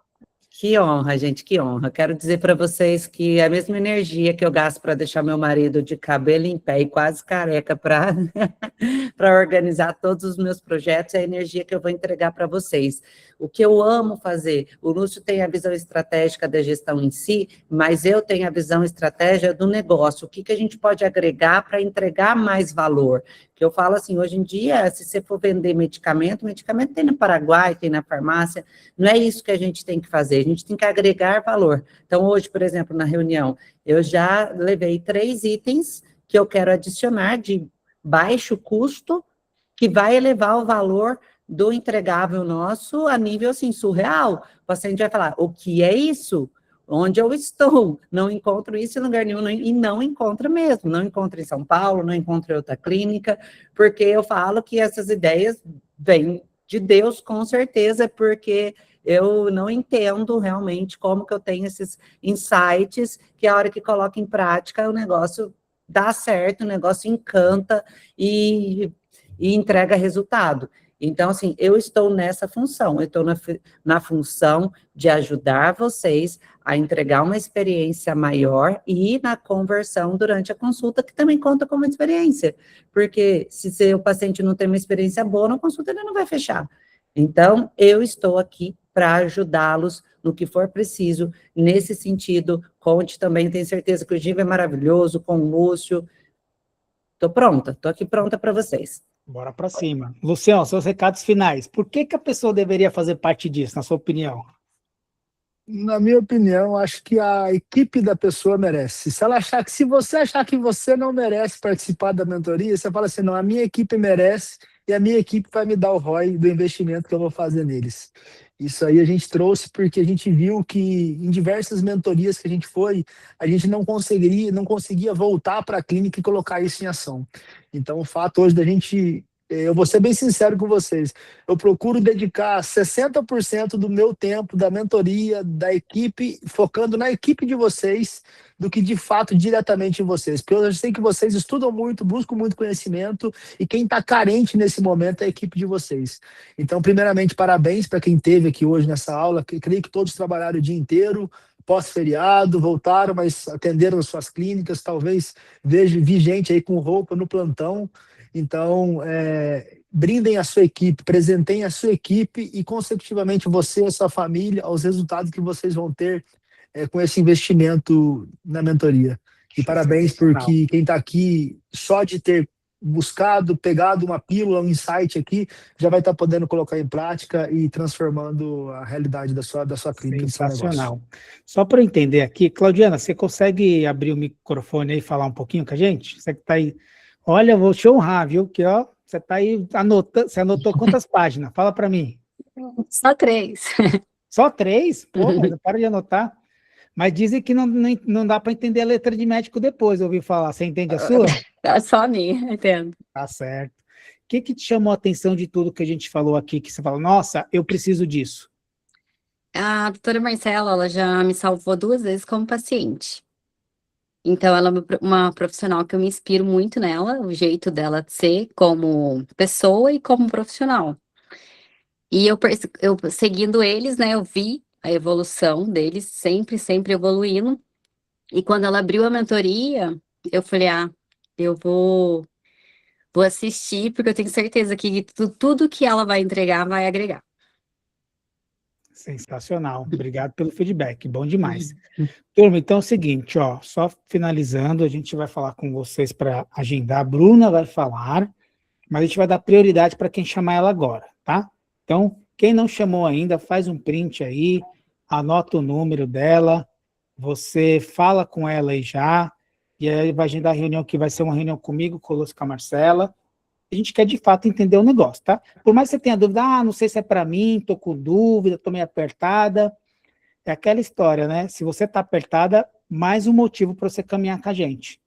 Que honra, gente, que honra. Quero dizer para vocês que a mesma energia que eu gasto para deixar meu marido de cabelo em pé e quase careca para organizar todos os meus projetos é a energia que eu vou entregar para vocês. O que eu amo fazer, o Lúcio tem a visão estratégica da gestão em si, mas eu tenho a visão estratégia do negócio. O que a gente pode agregar para entregar mais valor? Que eu falo assim, hoje em dia, se você for vender medicamento tem no Paraguai, tem na farmácia, não é isso que a gente tem que fazer, a gente tem que agregar valor. Então, hoje, por exemplo, na reunião, eu já levei 3 itens que eu quero adicionar de baixo custo, que vai elevar o valor do entregável nosso a nível, assim, surreal. O paciente vai falar, o que é isso? Onde eu estou? Não encontro isso em lugar nenhum, e não encontra mesmo. Não encontro em São Paulo, não encontro em outra clínica, porque eu falo que essas ideias vêm de Deus, com certeza, porque eu não entendo realmente como que eu tenho esses insights, que a hora que coloco em prática, o negócio dá certo, o negócio encanta e entrega resultado. Então, assim, eu estou nessa função, eu estou na função de ajudar vocês a entregar uma experiência maior e na conversão durante a consulta, que também conta como experiência, porque se o paciente não tem uma experiência boa na consulta, ele não vai fechar. Então, eu estou aqui para ajudá-los no que for preciso, nesse sentido. Conte também, tenho certeza que o Giva é maravilhoso, com o Lúcio. Estou pronta, estou aqui pronta para vocês. Bora para cima. Luciano, seus recados finais. Por que a pessoa deveria fazer parte disso, na sua opinião? Na minha opinião, acho que a equipe da pessoa merece. Se você achar que você não merece participar da mentoria, você fala assim, não, a minha equipe merece e a minha equipe vai me dar o ROI do investimento que eu vou fazer neles. Isso aí a gente trouxe porque a gente viu que em diversas mentorias que a gente foi, a gente não conseguia voltar para a clínica e colocar isso em ação. Então, o fato hoje da gente... Eu vou ser bem sincero com vocês. Eu procuro dedicar 60% do meu tempo, da mentoria, da equipe, focando na equipe de vocês, do que de fato diretamente em vocês. Porque eu sei que vocês estudam muito, buscam muito conhecimento, e quem está carente nesse momento é a equipe de vocês. Então, primeiramente, parabéns para quem esteve aqui hoje nessa aula. Creio que todos trabalharam o dia inteiro, pós-feriado, voltaram, mas atenderam as suas clínicas. Talvez vi gente aí com roupa no plantão. Então, brindem a sua equipe, presentem a sua equipe e, consecutivamente, você e a sua família, aos resultados que vocês vão ter com esse investimento na mentoria. E parabéns, porque quem está aqui, só de ter buscado, pegado uma pílula, um insight aqui, já vai estar podendo colocar em prática e transformando a realidade da sua clínica. Sensacional. Só para eu entender aqui, Claudiana, você consegue abrir o microfone aí e falar um pouquinho com a gente? Você que está aí. Olha, vou te honrar, viu? Que ó, você está aí anotando. Você anotou quantas páginas? Fala para mim. Só 3. Só 3? Pô, mas para de anotar. Mas dizem que não dá para entender a letra de médico depois, eu ouvi falar. Você entende a sua? Só a minha, entendo. Tá certo. O que te chamou a atenção de tudo que a gente falou aqui, que você fala, nossa, eu preciso disso? A doutora Marcela, ela já me salvou 2 vezes como paciente. Então, ela é uma profissional que eu me inspiro muito nela, o jeito dela de ser como pessoa e como profissional. E eu seguindo eles, né, eu vi a evolução deles, sempre evoluindo. E quando ela abriu a mentoria, eu falei, eu vou assistir, porque eu tenho certeza que tudo que ela vai entregar vai agregar. Sensacional, obrigado pelo feedback, bom demais. Turma, então é o seguinte, ó, só finalizando, a gente vai falar com vocês para agendar, a Bruna vai falar, mas a gente vai dar prioridade para quem chamar ela agora, tá? Então, quem não chamou ainda, faz um print aí, anota o número dela, você fala com ela aí já, e aí vai agendar a reunião, que vai ser uma reunião comigo, com a Marcela. A gente quer de fato entender o negócio, tá? Por mais que você tenha dúvida, não sei se é para mim, tô com dúvida, tô meio apertada. É aquela história, né? Se você tá apertada, mais um motivo para você caminhar com a gente.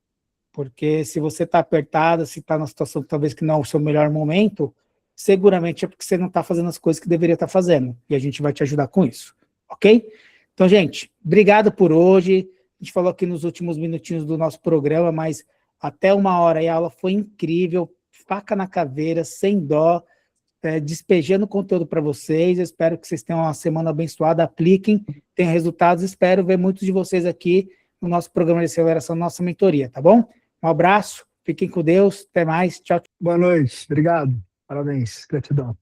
Porque se você tá apertada, se tá numa situação talvez que não é o seu melhor momento, seguramente é porque você não tá fazendo as coisas que deveria estar fazendo. E a gente vai te ajudar com isso, ok? Então, gente, obrigado por hoje. A gente falou aqui nos últimos minutinhos do nosso programa, mas até 1 hora e a aula foi incrível. Faca na caveira, sem dó, despejando conteúdo para vocês. Eu espero que vocês tenham uma semana abençoada, apliquem, tenham resultados. Espero ver muitos de vocês aqui no nosso programa de aceleração, nossa mentoria, tá bom? Um abraço, fiquem com Deus, até mais, tchau. Boa noite, obrigado, parabéns, gratidão.